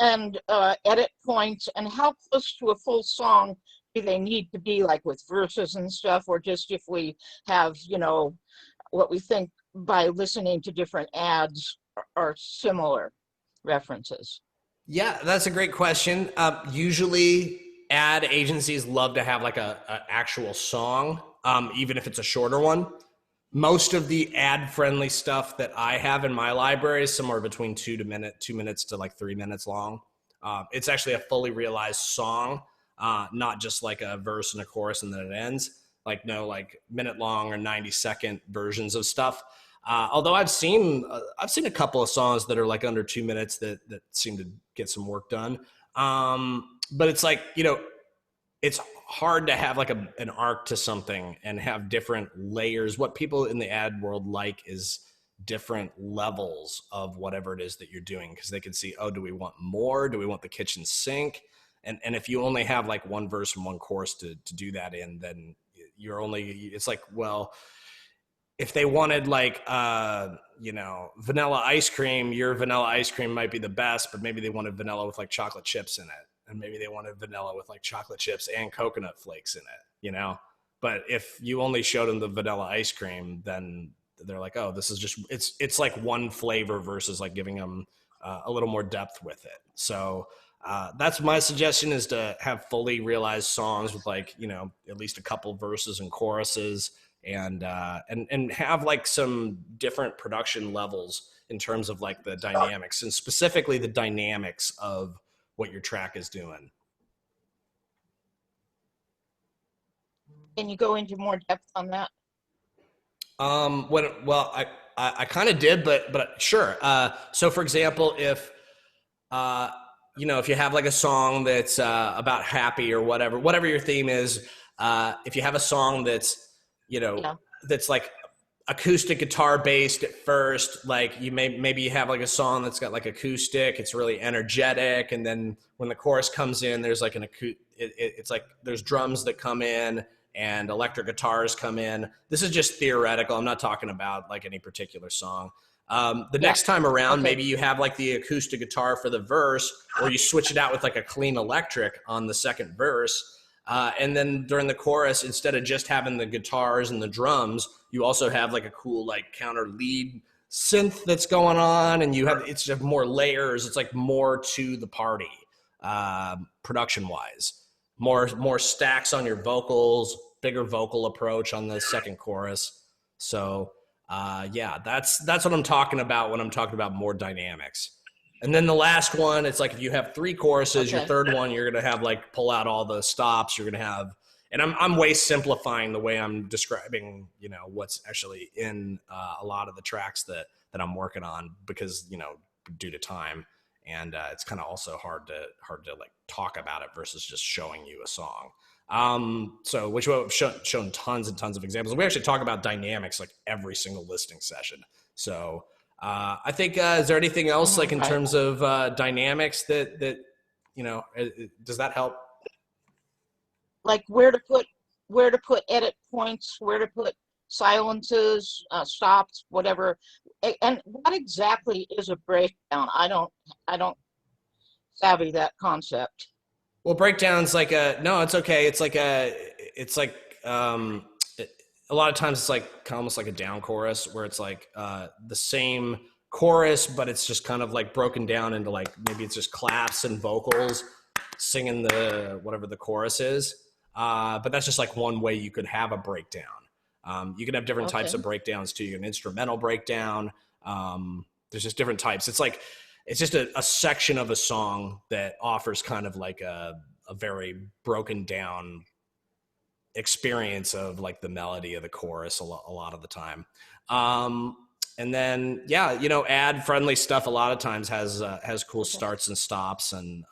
and edit points, and how close to a full song do they need to be, like with verses and stuff, or just if we have, what we think by listening to different ads are similar references? Yeah, that's a great question. Usually ad agencies love to have like a actual song, even if it's a shorter one. Most of the ad friendly stuff that I have in my library is somewhere between 2 minutes to like 3 minutes long. It's actually a fully realized song, not just like a verse and a chorus and then it ends. Like no like minute long or 90-second versions of stuff. Although I've seen a couple of songs that are like under 2 minutes that seem to get some work done. But it's like, it's hard to have like an arc to something and have different layers. What people in the ad world like is different levels of whatever it is that you're doing, because they can see, oh, do we want more? Do we want the kitchen sink? And if you only have like one verse and one chorus to do that in, then it's like, well, if they wanted like, vanilla ice cream, your vanilla ice cream might be the best, but maybe they wanted vanilla with like chocolate chips in it. And maybe they wanted vanilla with like chocolate chips and coconut flakes in it, But if you only showed them the vanilla ice cream, then they're like, oh, this is just, it's like one flavor versus like giving them a little more depth with it. So that's my suggestion, is to have fully realized songs with like, at least a couple verses and choruses, and have like some different production levels in terms of like the dynamics, and specifically the dynamics of what your track is doing. Can you go into more depth on that? I kind of did, but sure. So for example, if you have like a song that's about happy or whatever your theme is, if you have a song that's that's like acoustic guitar based at first, like maybe you have like a song that's got like acoustic, it's really energetic, and then when the chorus comes in, there's like it's like there's drums that come in and electric guitars come in. This is just theoretical. I'm not talking about like any particular song. The next time around, maybe you have like the acoustic guitar for the verse, or you switch it out with like a clean electric on the second verse. And then during the chorus, instead of just having the guitars and the drums, you also have like a cool like counter lead synth that's going on, and it's just more layers. It's like more to the party, production wise, more stacks on your vocals, bigger vocal approach on the second chorus. So that's what I'm talking about when I'm talking about more dynamics. And then the last one, it's like if you have 3 choruses, your third one, you're going to have like pull out all the stops. You're going to have, and I'm way simplifying the way I'm describing, what's actually in a lot of the tracks that I'm working on, because, due to time, and it's kind of also hard to like talk about it versus just showing you a song. So which we've shown tons and tons of examples. We actually talk about dynamics like every single listing session. So I think, is there anything else like in terms of dynamics that does that help? Like where to put edit points, where to put silences, stops, whatever. And what exactly is a breakdown? I don't savvy that concept. Well, breakdown's like it's okay. It's like a lot of times it's like almost like a down chorus, where it's like the same chorus, but it's just kind of like broken down into like, maybe it's just claps and vocals singing whatever the chorus is. But that's just like one way you could have a breakdown. You can have different types Okay. of breakdowns too. You can instrumental breakdown. There's just different types. It's just a section of a song that offers kind of like a very broken down experience of like the melody of the chorus a lot of the time. And then, yeah, you know, ad friendly stuff a lot of times has cool starts and stops, and,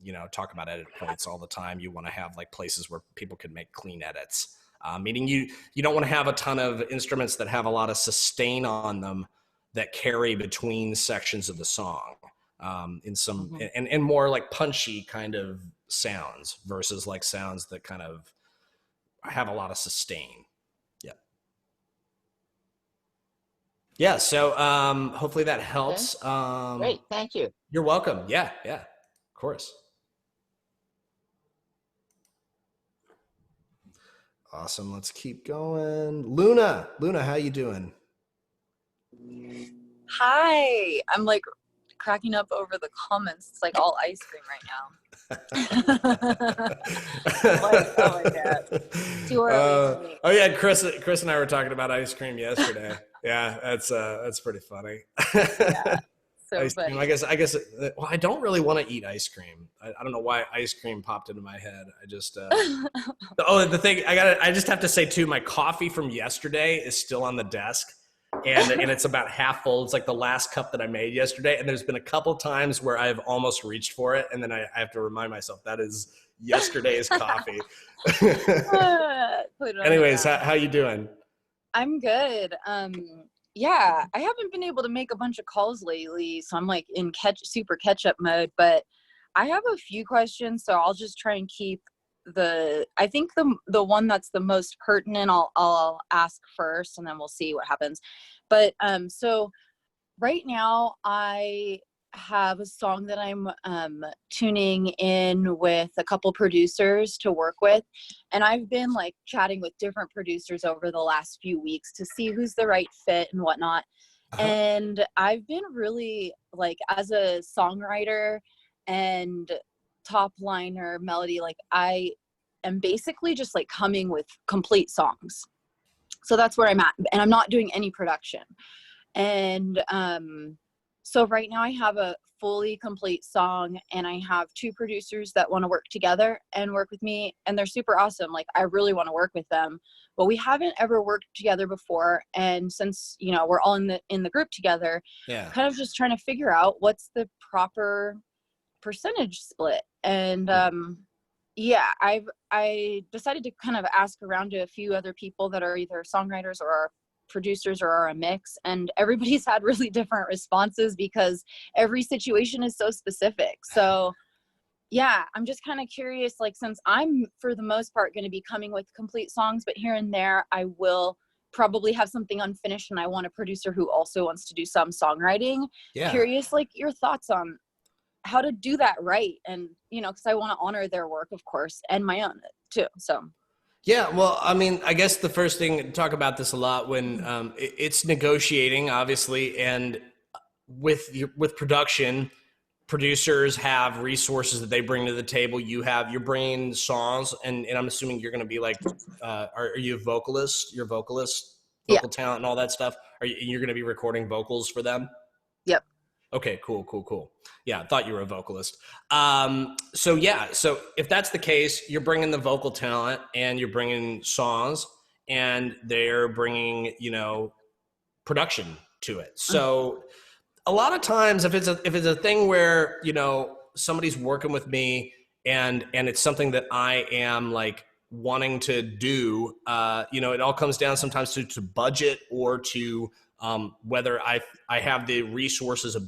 you know, talk about edit points all the time. You want to have like places where people can make clean edits, meaning you don't want to have a ton of instruments that have a lot of sustain on them that carry between sections of the song, in some, and more like punchy kind of sounds versus like sounds that kind of have a lot of sustain. Yeah, so hopefully that helps. Great, thank you. You're welcome. Yeah, of course. Awesome. Let's keep going. Luna, how you doing? Hi. I'm like cracking up over the comments. It's like all ice cream right now. Like, oh my God. Too early for me. Oh yeah, Chris and I were talking about ice cream yesterday. Yeah, that's pretty funny. Yeah, so Ice funny. cream. I guess. Well, I don't really want to eat ice cream. I don't know why ice cream popped into my head. I just. The thing I just have to say too. My coffee from yesterday is still on the desk, and it's about half full. It's like the last cup that I made yesterday, and there's been a couple times where I've almost reached for it, and then I have to remind myself that is yesterday's coffee. Put it on Anyways, the ground. how you doing? I'm good. Yeah, I haven't been able to make a bunch of calls lately, so I'm like in super catch-up mode, but I have a few questions, so I'll just try and keep I think the one that's the most pertinent I'll ask first, and then we'll see what happens. But so right now I have a song that I'm tuning in with a couple producers to work with, and I've been like chatting with different producers over the last few weeks to see who's the right fit and whatnot. And I've been really like, as a songwriter and top liner melody, like I am basically just like coming with complete songs. So that's where I'm at, and I'm not doing any production. And so right now I have a fully complete song, and I have two producers that want to work together and work with me, and they're super awesome. Like I really want to work with them, but we haven't ever worked together before. And since, you know, we're all in the group together, kind of just trying to figure out what's the proper percentage split. And yeah, I decided to kind of ask around to a few other people that are either songwriters or are producers or are a mix, and everybody's had really different responses because every situation is so specific. So yeah, I'm just kind of curious, like, since I'm for the most part going to be coming with complete songs, but here and there I will probably have something unfinished and I want a producer who also wants to do some songwriting. Curious, like, your thoughts on how to do that right, and, you know, because I want to honor their work, of course, and my own too. So yeah, well, I mean, I guess the first thing, talk about this a lot when it's negotiating, obviously, and with production, producers have resources that they bring to the table. You're bringing songs, and I'm assuming you're going to be like, are you a vocalist? You're a vocalist, vocal talent, and all that stuff. You're going to be recording vocals for them? Yep. Okay, cool. Yeah, I thought you were a vocalist. So if that's the case, you're bringing the vocal talent and you're bringing songs, and they're bringing, you know, production to it. So a lot of times if it's a thing where, you know, somebody's working with me and it's something that I am like wanting to do, you know, it all comes down sometimes to budget or to whether I have the resources and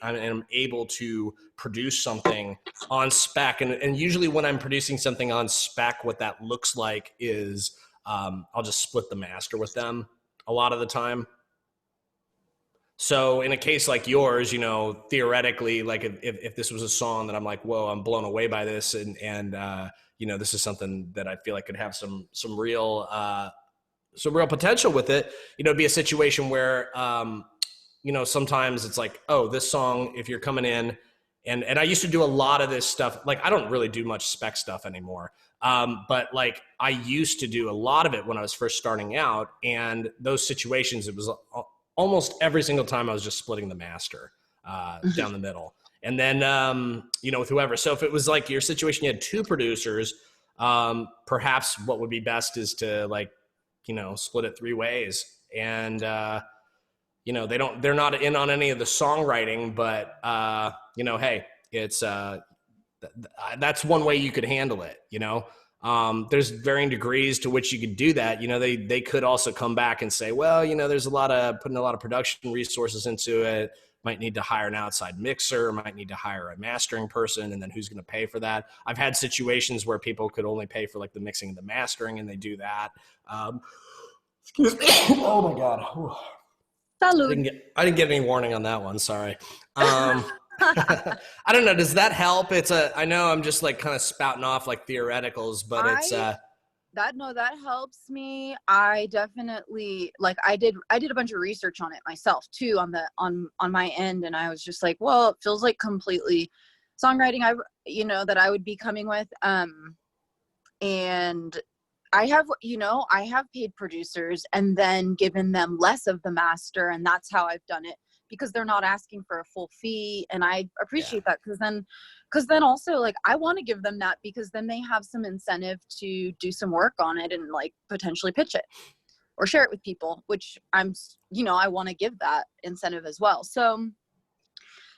am able to produce something on spec. And usually when I'm producing something on spec, what that looks like is I'll just split the master with them a lot of the time. So in a case like yours, you know, theoretically, like if this was a song that I'm like, whoa, I'm blown away by this, and you know, this is something that I feel like could have some real potential with it, you know, it'd be a situation where, you know, sometimes it's like, oh, this song, if you're coming in And I used to do a lot of this stuff. Like, I don't really do much spec stuff anymore. But like, I used to do a lot of it when I was first starting out. And those situations, it was almost every single time I was just splitting the master down the middle. And then, with whoever. So if it was like your situation, you had 2 producers, perhaps what would be best is to like, split it 3 ways. And, they're not in on any of the songwriting, but, hey, it's, that's one way you could handle it. There's varying degrees to which you could do that. They could also come back and say, well, there's putting a lot of production resources into it. Might need to hire an outside mixer, might need to hire a mastering person, and then who's going to pay for that? I've had situations where people could only pay for like the mixing and the mastering, and they do that. Excuse me. Oh my God. Salud. I didn't get any warning on that one. Sorry. I don't know. Does that help? I know I'm just like kind of spouting off like theoreticals, but that helps me. I definitely I did a bunch of research on it myself too on my end, and I was just like, well, it feels like completely songwriting that I would be coming with, and I have paid producers and then given them less of the master, and that's how I've done it, because they're not asking for a full fee, and I appreciate that, because then also like I want to give them that, because then they have some incentive to do some work on it and like potentially pitch it or share it with people, which I want to give that incentive as well. So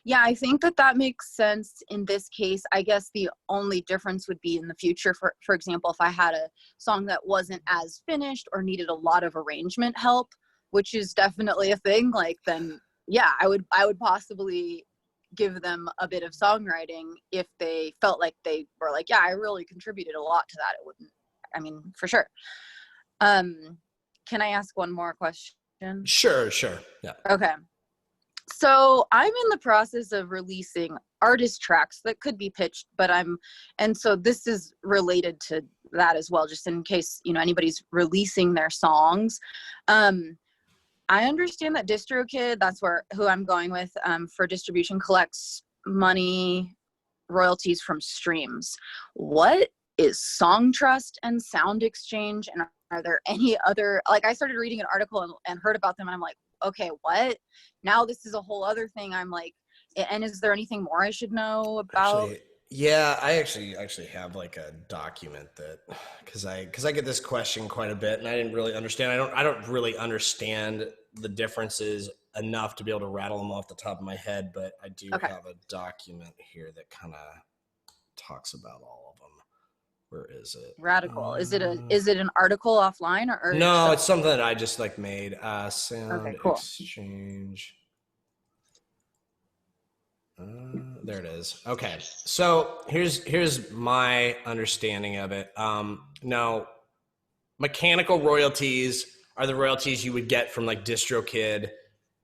yeah, I think that makes sense in this case. I guess the only difference would be in the future. For example, if I had a song that wasn't as finished or needed a lot of arrangement help, which is definitely a thing, like then yeah, I would possibly give them a bit of songwriting if they felt like they were like, yeah, I really contributed a lot to that. It wouldn't, for sure. Can I ask one more question? Sure. Yeah. Okay. So I'm in the process of releasing artist tracks that could be pitched, and so this is related to that as well, just in case, anybody's releasing their songs. I understand that DistroKid, that's who I'm going with, for distribution, collects money, royalties from streams. What is Songtrust and SoundExchange? And are there any other, I started reading an article and heard about them, and I'm like, okay, what? Now this is a whole other thing. I'm like, and is there anything more I should know about? Yeah, I actually have like a document that, because I get this question quite a bit, and I didn't really understand. I don't really understand the differences enough to be able to rattle them off the top of my head, but I do have a document here that kind of talks about all of them. Where is it? Radical. Is it an article offline or no? It's something that I just like made. Sound cool. Exchange. There it is. Okay, so here's my understanding of it. Now, mechanical royalties are the royalties you would get from like DistroKid,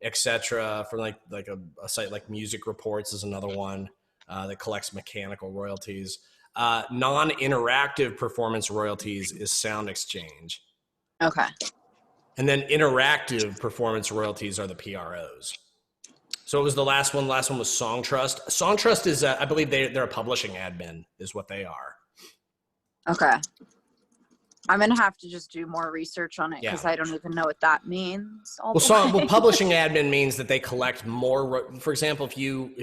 etc. From like a site like Music Reports is another one that collects mechanical royalties. Non-interactive performance royalties is SoundExchange. Okay. And then interactive performance royalties are the PROs. So it was the last one. Last one was Songtrust. Songtrust is, I believe they're a publishing admin is what they are. Okay. I'm going to have to just do more research on it because I don't even know what that means. Well, publishing admin means that they collect more. For example, if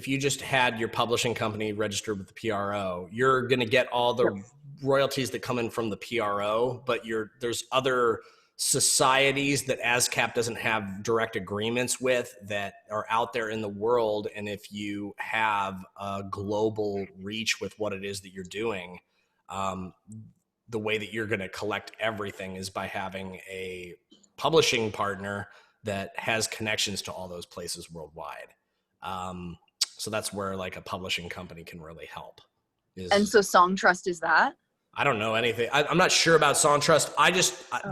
you just had your publishing company registered with the PRO, you're going to get all the royalties that come in from the PRO, but there's other societies that ASCAP doesn't have direct agreements with that are out there in the world. And if you have a global reach with what it is that you're doing, the way that you're going to collect everything is by having a publishing partner that has connections to all those places worldwide. So that's where like a publishing company can really help. And so Songtrust is that? I don't know anything. I'm not sure about Songtrust.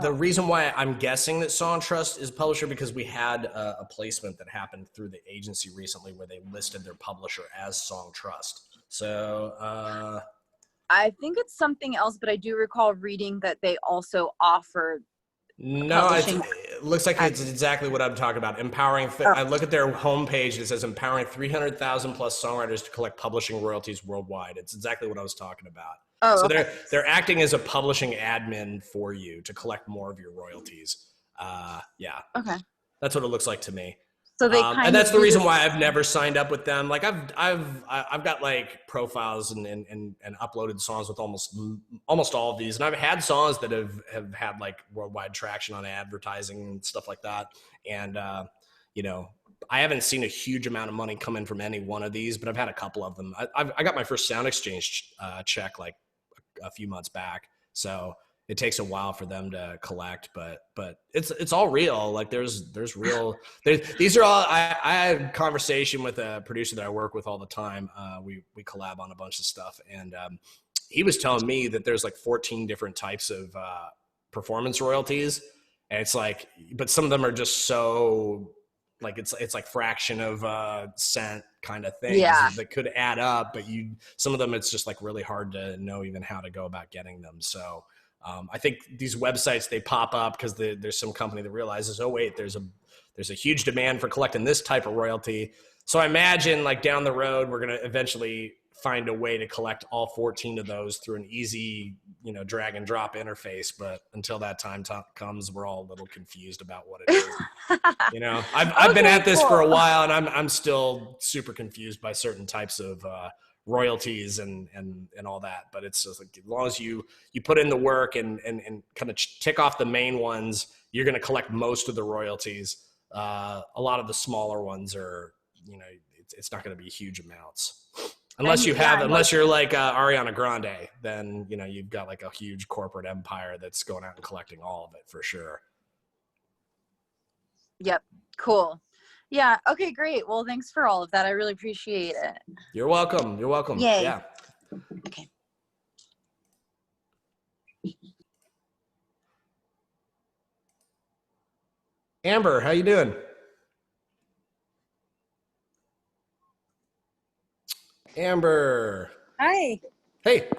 The reason why I'm guessing that Songtrust is publisher because we had a placement that happened through the agency recently where they listed their publisher as Songtrust. So I think it's something else, but I do recall reading that they also offer no, It looks like it's exactly what I'm talking about. Empowering. I look at their homepage and it says empowering 300,000 plus songwriters to collect publishing royalties worldwide. It's exactly what I was talking about. Oh, so okay. they're acting as a publishing admin for you to collect more of your royalties. Yeah. Okay. That's what it looks like to me. So they and that's the reason why I've never signed up with them. Like I've got like profiles and uploaded songs with almost all of these, and I've had songs that have had like worldwide traction on advertising and stuff like that. And you know, I haven't seen a huge amount of money come in from any one of these, but I've had a couple of them. I got my first Sound Exchange check like a few months back, so it takes a while for them to collect, but it's all real. Like there's these are all, I had a conversation with a producer that I work with all the time. We collab on a bunch of stuff. And he was telling me that there's like 14 different types of performance royalties. And it's like, but some of them are just so like, it's like fraction of a cent kind of things that could add up, but some of them, it's just like really hard to know even how to go about getting them. So, I think these websites, they pop up because there's some company that realizes, oh wait, there's a huge demand for collecting this type of royalty. So I imagine like down the road, we're going to eventually find a way to collect all 14 of those through an easy, you know, drag and drop interface. But until that time comes, we're all a little confused about what it is. You know, I've been at this for a while, and I'm still super confused by certain types of royalties and all that. But it's just like, as long as you put in the work and kind of tick off the main ones, you're going to collect most of the royalties. A lot of the smaller ones are, you know, it's not going to be huge amounts unless you're like Ariana Grande, then, you know, you've got like a huge corporate empire that's going out and collecting all of it for sure. Yep. Cool. Yeah. Okay, great. Well, thanks for all of that. I really appreciate it. You're welcome. You're welcome. Yay. Yeah. Okay. Amber, how you doing? Amber. Hi. Hey.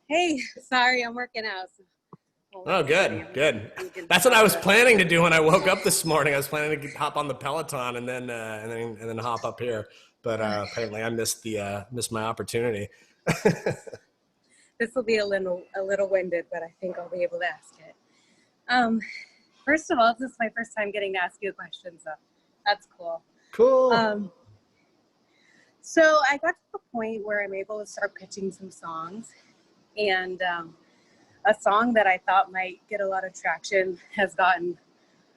Hey, sorry, I'm working out. Oh, good. Good. That's what I was planning to do when I woke up this morning. I was planning to hop on the Peloton and then hop up here, but apparently I missed my opportunity. This will be a little winded, but I think I'll be able to ask it. First of all, this is my first time getting to ask you a question, so that's cool. Cool. So I got to the point where I'm able to start pitching some songs, and a song that I thought might get a lot of traction has gotten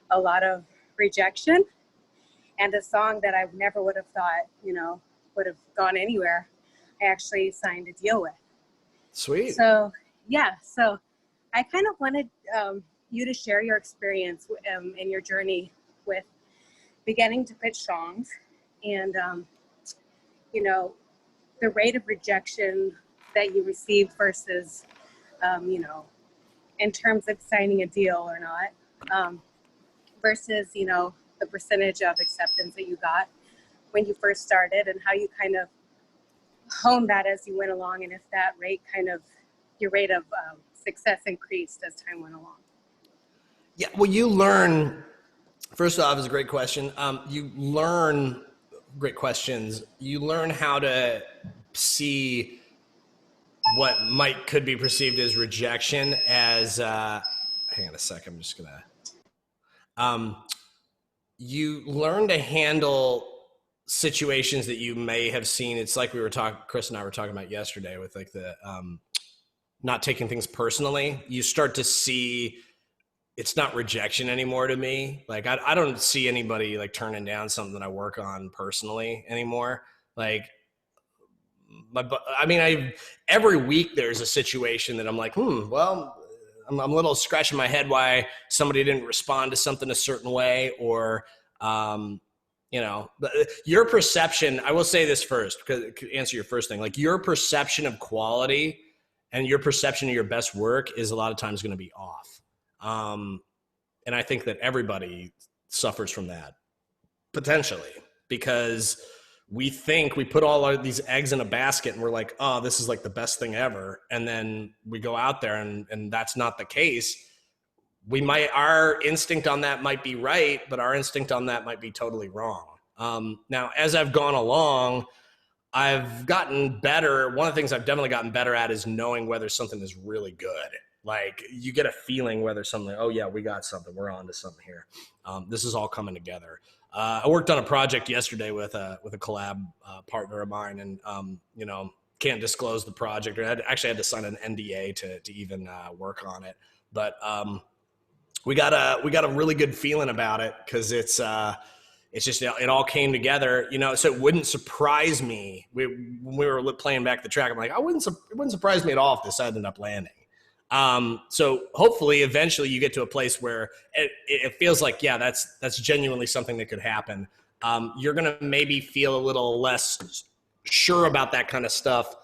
a lot of rejection, and a song that I never would have thought, you know, would have gone anywhere, I actually signed a deal with. Sweet. So yeah, so I kind of wanted you to share your experience and your journey with beginning to pitch songs, and you know, the rate of rejection that you received versus you know, in terms of signing a deal or not, versus, you know, the percentage of acceptance that you got when you first started, and how you kind of honed that as you went along, and if that rate your rate of success increased as time went along. Yeah, well, you learn, first off, is a great question. You learn, great questions. You learn how to see what could be perceived as rejection as, hang on a second, I'm just gonna, you learn to handle situations that you may have seen. It's like Chris and I were talking about yesterday with like the, not taking things personally. You start to see it's not rejection anymore to me. Like I don't see anybody like turning down something I work on personally anymore. Like, every week there's a situation that I'm like, well, I'm a little scratching my head why somebody didn't respond to something a certain way, or, you know, your perception, I will say this first, because to answer your first thing, like your perception of quality and your perception of your best work is a lot of times going to be off. And I think that everybody suffers from that potentially, because we think we put all these eggs in a basket and we're like, oh, this is like the best thing ever. And then we go out there and that's not the case. our instinct on that might be right, but our instinct on that might be totally wrong. Now, as I've gone along, I've gotten better. One of the things I've definitely gotten better at is knowing whether something is really good. Like you get a feeling whether something, oh yeah, we got something, we're on to something here. This is all coming together. I worked on a project yesterday with a collab partner of mine, and you know, can't disclose the project. I actually had to sign an NDA to even work on it. But we got a really good feeling about it because it's just, it all came together, you know. So it wouldn't surprise me when we were playing back the track. I'm like, it wouldn't surprise me at all if this ended up landing. So hopefully eventually you get to a place where it feels like, yeah, that's genuinely something that could happen. You're going to maybe feel a little less sure about that kind of stuff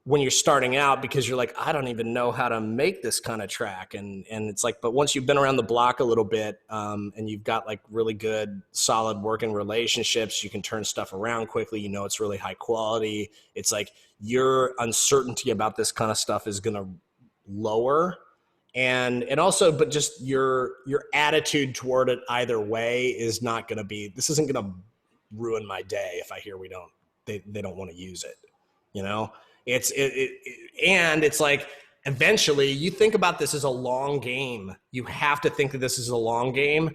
when you're starting out, because you're like, I don't even know how to make this kind of track. And it's like, but once you've been around the block a little bit, and you've got like really good, solid working relationships, you can turn stuff around quickly. You know, it's really high quality. It's like your uncertainty about this kind of stuff is going to lower. And also, but just your attitude toward it either way is not going to be, this isn't going to ruin my day if I hear they don't want to use it, you know? And it's like, eventually you think about this as a long game. You have to think that this is a long game.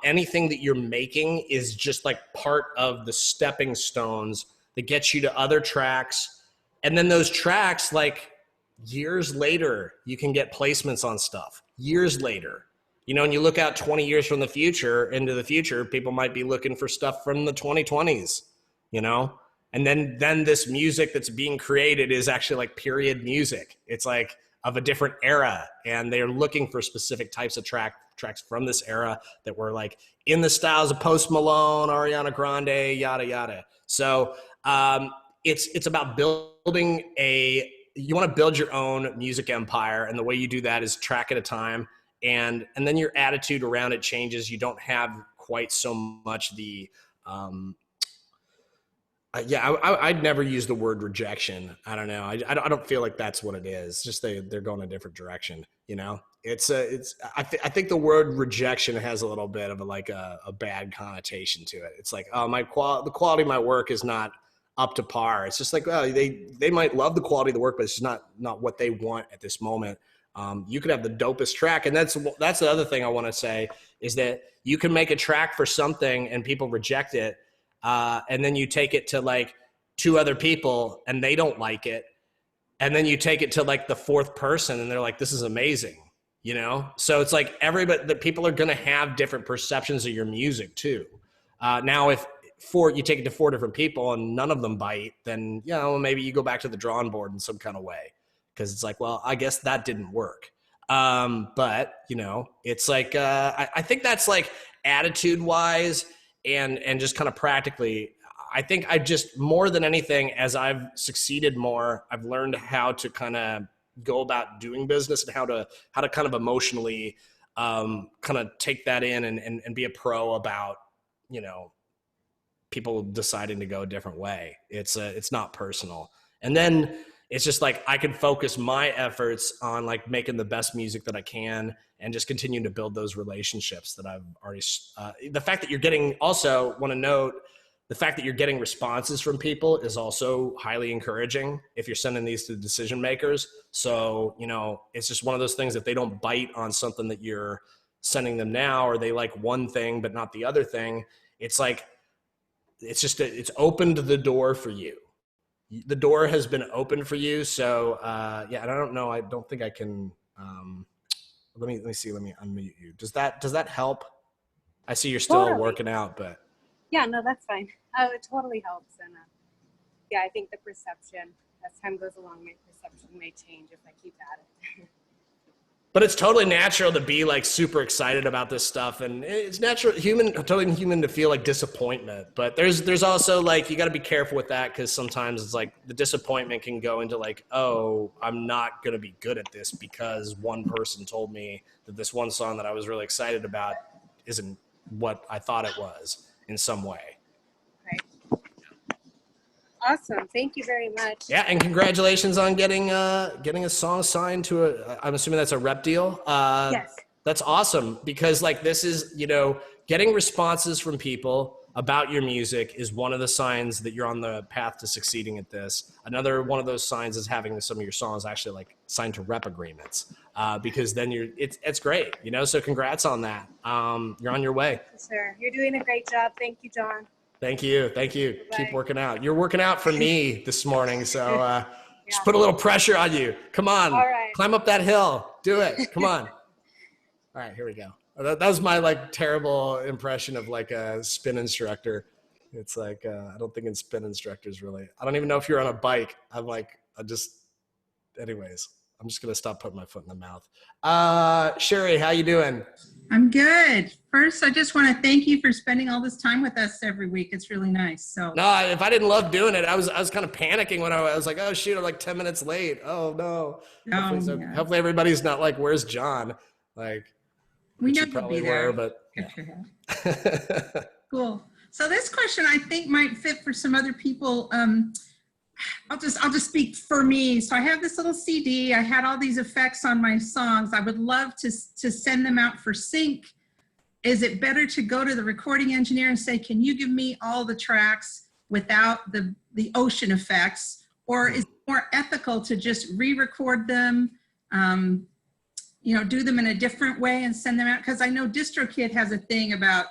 Anything that you're making is just like part of the stepping stones that gets you to other tracks. And then those tracks, like years later, you can get placements on stuff years later, you know, and you look out 20 years from the future into the future, people might be looking for stuff from the 2020s, you know? And then this music that's being created is actually like period music. It's like of a different era, and they're looking for specific types of tracks from this era that were like in the styles of Post Malone, Ariana Grande, yada, yada. So it's about building you want to build your own music empire. And the way you do that is track at a time. And then your attitude around it changes. You don't have quite so much the, I'd never use the word rejection. I don't know. I don't feel like that's what it is. Just they're going a different direction. You know, I think the word rejection has a little bit of a bad connotation to it. It's like, oh, the quality of my work is not up to par. It's just like, well, they might love the quality of the work, but it's not what they want at this moment. You could have the dopest track, and that's the other thing I want to say is that you can make a track for something and people reject it. And then you take it to like 2 other people and they don't like it. And then you take it to like the 4th person and they're like, this is amazing, you know? So it's like the people are going to have different perceptions of your music too. Now if you take it to 4 different people and none of them bite, then, you know, maybe you go back to the drawing board in some kind of way. Cause it's like, well, I guess that didn't work. But you know, it's like, I think that's like attitude wise, and just kind of practically, I think I just, more than anything, as I've succeeded more, I've learned how to kind of go about doing business and how to kind of emotionally kind of take that in and be a pro about, you know, people deciding to go a different way. It's not personal. And then it's just like, I can focus my efforts on like making the best music that I can and just continue to build those relationships that I've already, the fact that you're getting, also want to note, the fact that you're getting responses from people is also highly encouraging if you're sending these to decision makers. So, you know, it's just one of those things that they don't bite on something that you're sending them now, or they like one thing, but not the other thing. It's like, it's opened the door for you. The door has been open for you. So, yeah, and I don't know. I don't think I can, let me see. Let me unmute you. Does that help? I see you're still working out, but. Yeah, no, that's fine. It totally helps. And yeah, I think the perception, as time goes along, my perception may change if I keep at it. But it's totally natural to be like super excited about this stuff, and it's natural, totally human to feel like disappointment. But there's also like, you got to be careful with that, because sometimes it's like the disappointment can go into like, oh, I'm not going to be good at this because one person told me that this one song that I was really excited about isn't what I thought it was in some way. Awesome. Thank you very much. Yeah, and congratulations on getting a song signed to I'm assuming that's a rep deal. Yes. That's awesome, because like this is, you know, getting responses from people about your music is one of the signs that you're on the path to succeeding at this. Another one of those signs is having some of your songs actually like signed to rep agreements, because then it's great, you know. So congrats on that. You're on your way. Sir, you're doing a great job. Thank you, John. Thank you. Bye. Keep working out. You're working out for me this morning, so just put a little pressure on you. Come on, All right. Climb up that hill. Do it. Come on. All right, here we go. That was my like terrible impression of like a spin instructor. It's like I don't think in spin instructors really. I don't even know if you're on a bike. Anyways, I'm just gonna stop putting my foot in the mouth. Sherry, how you doing? I'm good. First, I just want to thank you for spending all this time with us every week. It's really nice. So No, if I didn't love doing it, I was kind of panicking when I was like, oh shoot, I'm like 10 minutes late. Oh no. Hopefully everybody's not like, where's John? Like, we know you you'll probably be there. were, but yeah. Cool. So this question I think might fit for some other people. I'll just speak for me. So I have this little CD. I had all these effects on my songs. I would love to send them out for sync. Is it better to go to the recording engineer and say, can you give me all the tracks without the ocean effects? Or is it more ethical to just re-record them, you know, do them in a different way and send them out? Because I know DistroKid has a thing about,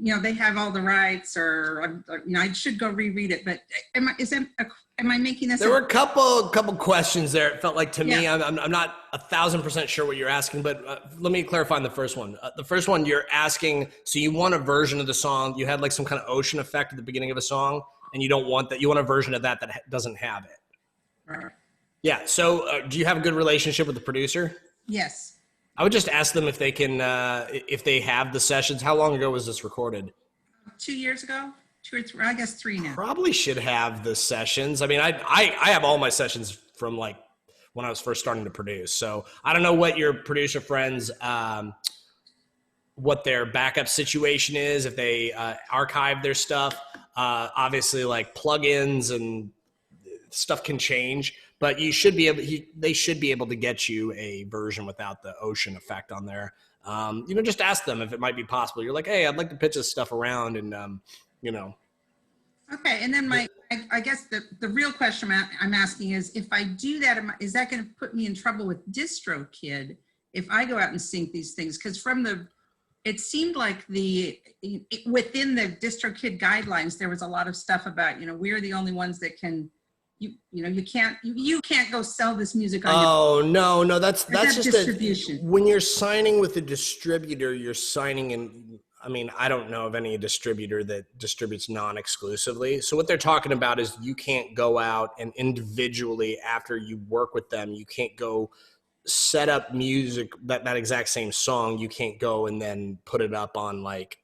you know, they have all the rights, or you know, I should go reread it. But am I making this? There were a couple questions there. It felt like to me, I'm not 1,000% sure what you're asking, but let me clarify on the first one. The first one you're asking, so you want a version of the song. You had like some kind of ocean effect at the beginning of a song, and you don't want that. You want a version of that doesn't have it. Right. Yeah. So do you have a good relationship with the producer? Yes. I would just ask them if they can, if they have the sessions. How long ago was this recorded? 2 years ago, 2 or 3, I guess 3 now. Probably should have the sessions. I mean, I have all my sessions from like when I was first starting to produce. So I don't know what your producer friends, what their backup situation is, if they archive their stuff. Obviously, like plugins and stuff can change. But you should be able. They should be able to get you a version without the ocean effect on there. You know, just ask them if it might be possible. You're like, hey, I'd like to pitch this stuff around, and you know. Okay, and then I guess the real question I'm asking is, if I do that, is that going to put me in trouble with DistroKid if I go out and sync these things? Because it seemed like within the DistroKid guidelines, there was a lot of stuff about, you know, we're the only ones that can. You know, you can't go sell this music on no, that's just distribution. When you're signing with a distributor, you're signing in. I mean, I don't know of any distributor that distributes non-exclusively. So what they're talking about is you can't go out and individually, after you work with them, you can't go set up music, that exact same song. You can't go and then put it up on like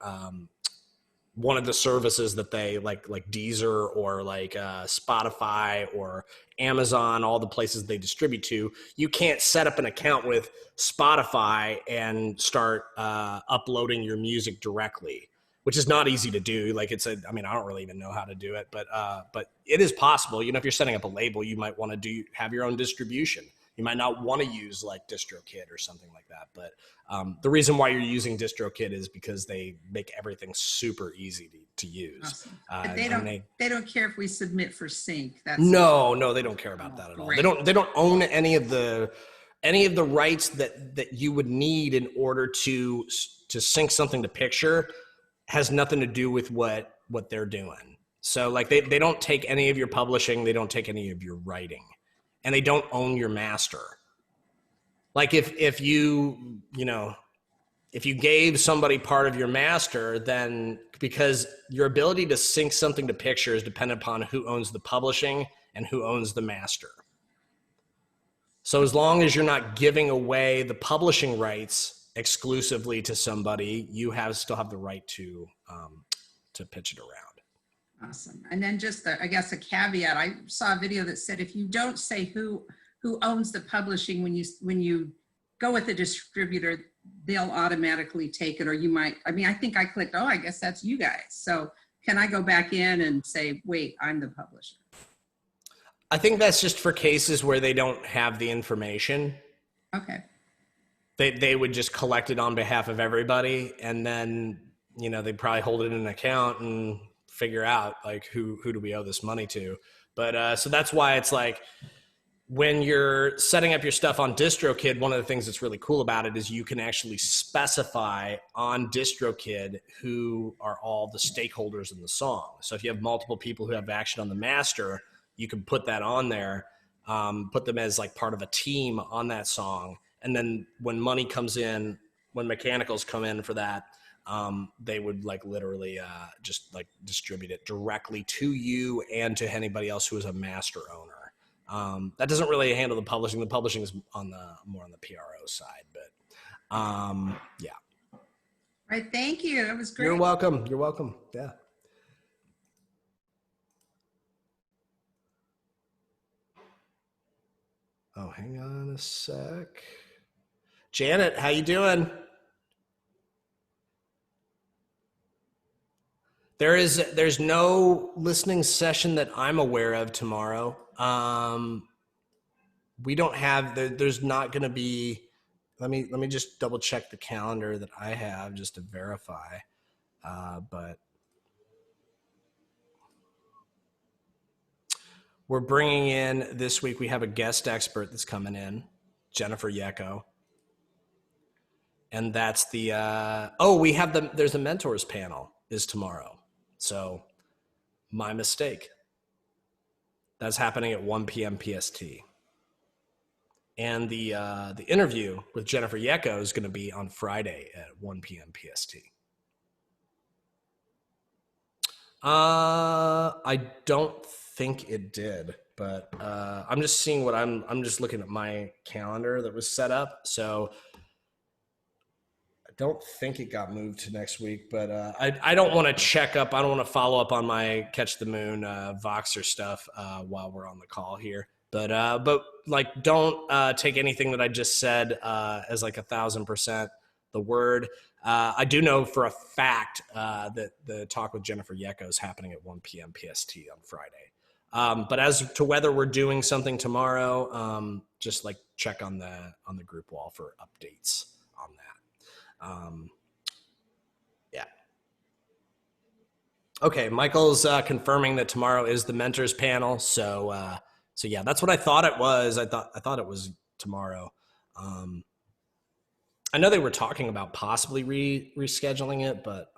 one of the services that they like Deezer or like Spotify or Amazon, all the places they distribute to. You can't set up an account with Spotify and start uploading your music directly, which is not easy to do. Like I mean, I don't really even know how to do it, but it is possible. You know, if you're setting up a label, you might want to have your own distribution. You might not want to use like DistroKid or something like that. But the reason why you're using DistroKid is because they make everything super easy to use. Awesome. But they don't care if we submit for sync. No, they don't care about that at all. They don't own any of the rights that you would need in order to sync something to picture. Has nothing to do with what they're doing. So like they don't take any of your publishing, they don't take any of your writing. And they don't own your master. Like if you gave somebody part of your master, then because your ability to sync something to picture is dependent upon who owns the publishing and who owns the master. So as long as you're not giving away the publishing rights exclusively to somebody, you still have the right to pitch it around. Awesome. And then just I guess a caveat, I saw a video that said if you don't say who owns the publishing when you go with a distributor, they'll automatically take it, or you might, I mean, I think I clicked, I guess that's you guys. So can I go back in and say, wait, I'm the publisher? I think that's just for cases where they don't have the information. Okay. they would just collect it on behalf of everybody, and then they'd probably hold it in an account and figure out like who do we owe this money to. But so that's why it's like when you're setting up your stuff on DistroKid, one of the things that's really cool about it is you can actually specify on DistroKid who are all the stakeholders in the song. So if you have multiple people who have action on the master, you can put that on there, put them as like part of a team on that song. And then when money comes in, when mechanicals come in for that, they would like literally just like distribute it directly to you and to anybody else who is a master owner. That doesn't really handle the publishing. The publishing is more on the PRO side, but yeah. All right, thank you. That was great. You're welcome. You're welcome. Yeah. Oh, hang on a sec. Janet, how you doing? There's no listening session that I'm aware of tomorrow. We don't have, there's not going to be, let me just double check the calendar that I have just to verify. But we're bringing in this week, we have a guest expert that's coming in, Jennifer Yecko. And that's the, there's a mentors panel is tomorrow. So my mistake. That's happening at 1 p.m. PST. And the interview with Jennifer Yecko is going to be on Friday at 1 p.m. PST. I don't think it did, but I'm just seeing what I'm just looking at my calendar that was set up. So I don't think it got moved to next week, but I don't want to check up. I don't want to follow up on my Catch the Moon Voxer stuff while we're on the call here. But like, don't take anything that I just said as like 1,000% the word. I do know for a fact that the talk with Jennifer Yecko is happening at 1 p.m. PST on Friday. But as to whether we're doing something tomorrow, just like check on the group wall for updates on that. Yeah. Okay, Michael's confirming that tomorrow is the mentors panel. So yeah, that's what I thought it was. I thought it was tomorrow. I know they were talking about possibly rescheduling it, but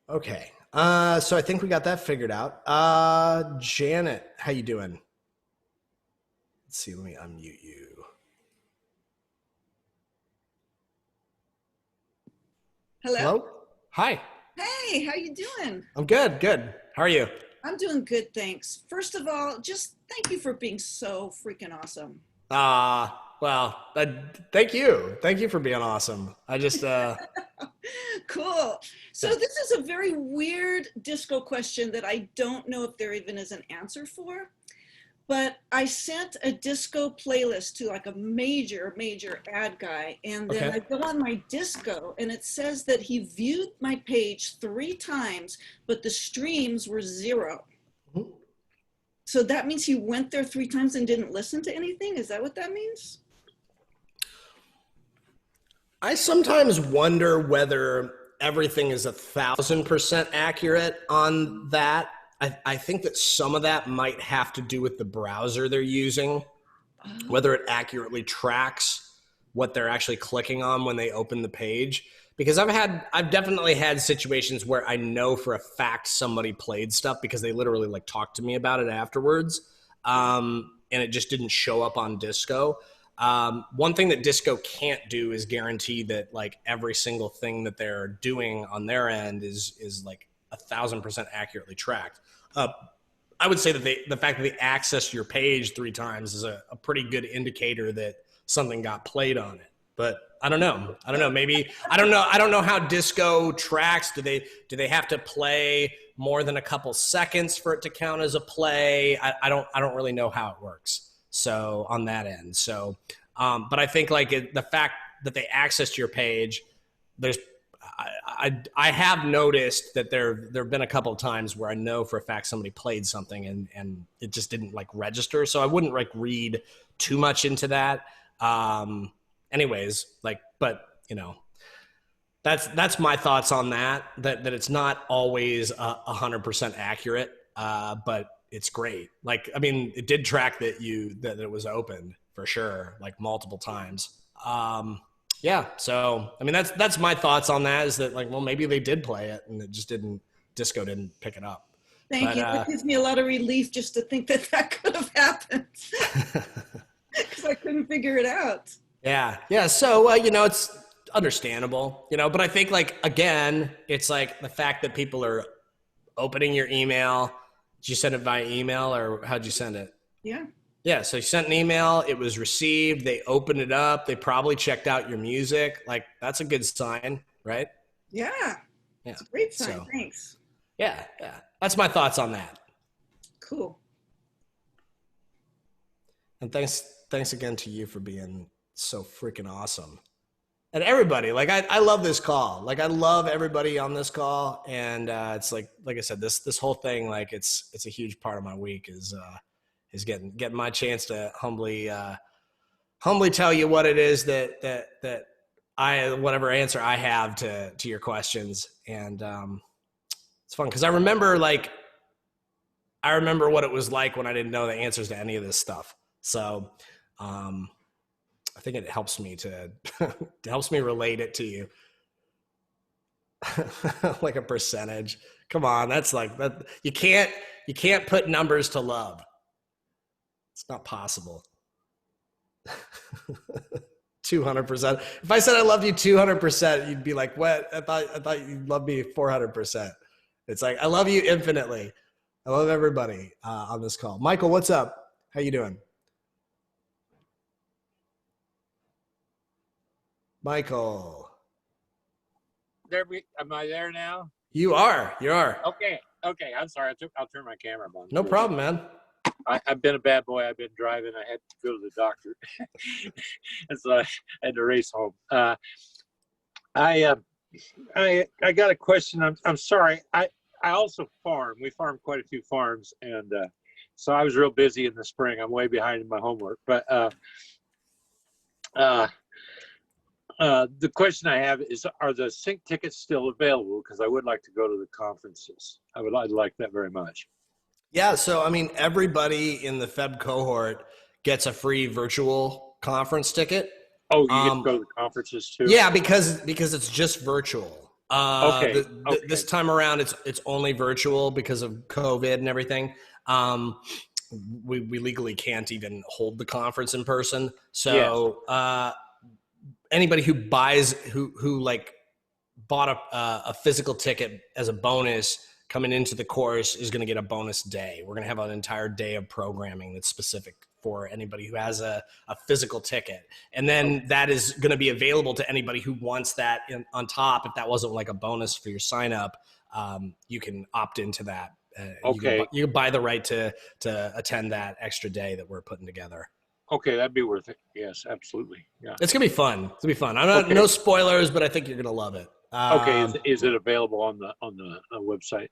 okay. So I think we got that figured out. Janet, how you doing? Let's see, let me unmute you. Hello? Hi. Hey, how you doing? I'm good. How are you? I'm doing good, thanks. First of all, just thank you for being so freaking awesome. Well, thank you. Thank you for being awesome. I just, Cool. So this is a very weird disco question that I don't know if there even is an answer for. But I sent a disco playlist to like a major ad guy. And then I go on my disco and it says that he viewed my page 3 times, but the streams were 0. Mm-hmm. So that means he went there 3 times and didn't listen to anything? Is that what that means? I sometimes wonder whether everything is 1,000% accurate on that. I think that some of that might have to do with the browser they're using, whether it accurately tracks what they're actually clicking on when they open the page. Because I've definitely had situations where I know for a fact somebody played stuff because they literally like talked to me about it afterwards, and it just didn't show up on Disco. One thing that Disco can't do is guarantee that like every single thing that they're doing on their end is like 1,000% accurately tracked. I would say that the fact that they accessed your page 3 times is a pretty good indicator that something got played on it. But I don't know. Maybe I don't know how Disco tracks. Do they have to play more than a couple seconds for it to count as a play? I don't really know how it works. So on that end. So, but I think like the fact that they accessed your page, there's I have noticed that there have been a couple of times where I know for a fact somebody played something and it just didn't like register. So I wouldn't like read too much into that. Anyways, like, but you know, that's my thoughts on that it's not always 100% accurate, but it's great. Like, I mean, it did track that it was opened for sure, like multiple times. Yeah. So, I mean, that's my thoughts on that, is that like, well, maybe they did play it and Disco didn't pick it up. Thank you. That gives me a lot of relief just to think that could have happened. Because I couldn't figure it out. Yeah. Yeah. So, you know, it's understandable, you know, but I think like, again, it's like the fact that people are opening your email. Did you send it via email or how'd you send it? Yeah. Yeah. So you sent an email, it was received, they opened it up, they probably checked out your music. Like, that's a good sign, right? Yeah. Yeah. It's a great sign. So, Thanks. yeah. Yeah. That's my thoughts on that. Cool. And thanks again to you for being so freaking awesome. And everybody, like I love this call. Like, I love everybody on this call. And it's like I said, this whole thing, like it's a huge part of my week is getting my chance to humbly tell you what it is that whatever answer I have to your questions. And it's fun because I remember what it was like when I didn't know the answers to any of this stuff. So I think it helps me relate it to you. Like a percentage. Come on, that's like that. You can't put numbers to love. It's not possible. 200%. If I said I love you 200%, you'd be like, what? I thought you loved me 400%. It's like, I love you infinitely. I love everybody on this call. Michael, what's up? How you doing? Michael. Am I there now? You are. Okay. I'm sorry. I'll turn my camera on. No problem, man. I've been a bad boy. I've been driving. I had to go to the doctor. And so I had to race home. I got a question. I'm sorry. I also farm. We farm quite a few farms. And so I was real busy in the spring. I'm way behind in my homework. But the question I have is, are the sync tickets still available? Because I would like to go to the conferences. I'd like that very much. Yeah. So, I mean, everybody in the Feb cohort gets a free virtual conference ticket. Oh, you get to go to the conferences too? Yeah, because it's just virtual. Okay. This time around, it's only virtual because of COVID and everything. We legally can't even hold the conference in person. So, yes. Anybody who buys, who like bought a physical ticket as a bonus coming into the course is going to get a bonus day. We're going to have an entire day of programming that's specific for anybody who has a physical ticket. And then that is going to be available to anybody who wants that on top. If that wasn't like a bonus for your sign up, you can opt into that. Okay. You can buy the right to attend that extra day that we're putting together. Okay, that'd be worth it. Yes, absolutely. Yeah. It's gonna be fun. I'm not no spoilers, but I think you're gonna love it. Okay, is it available on the website?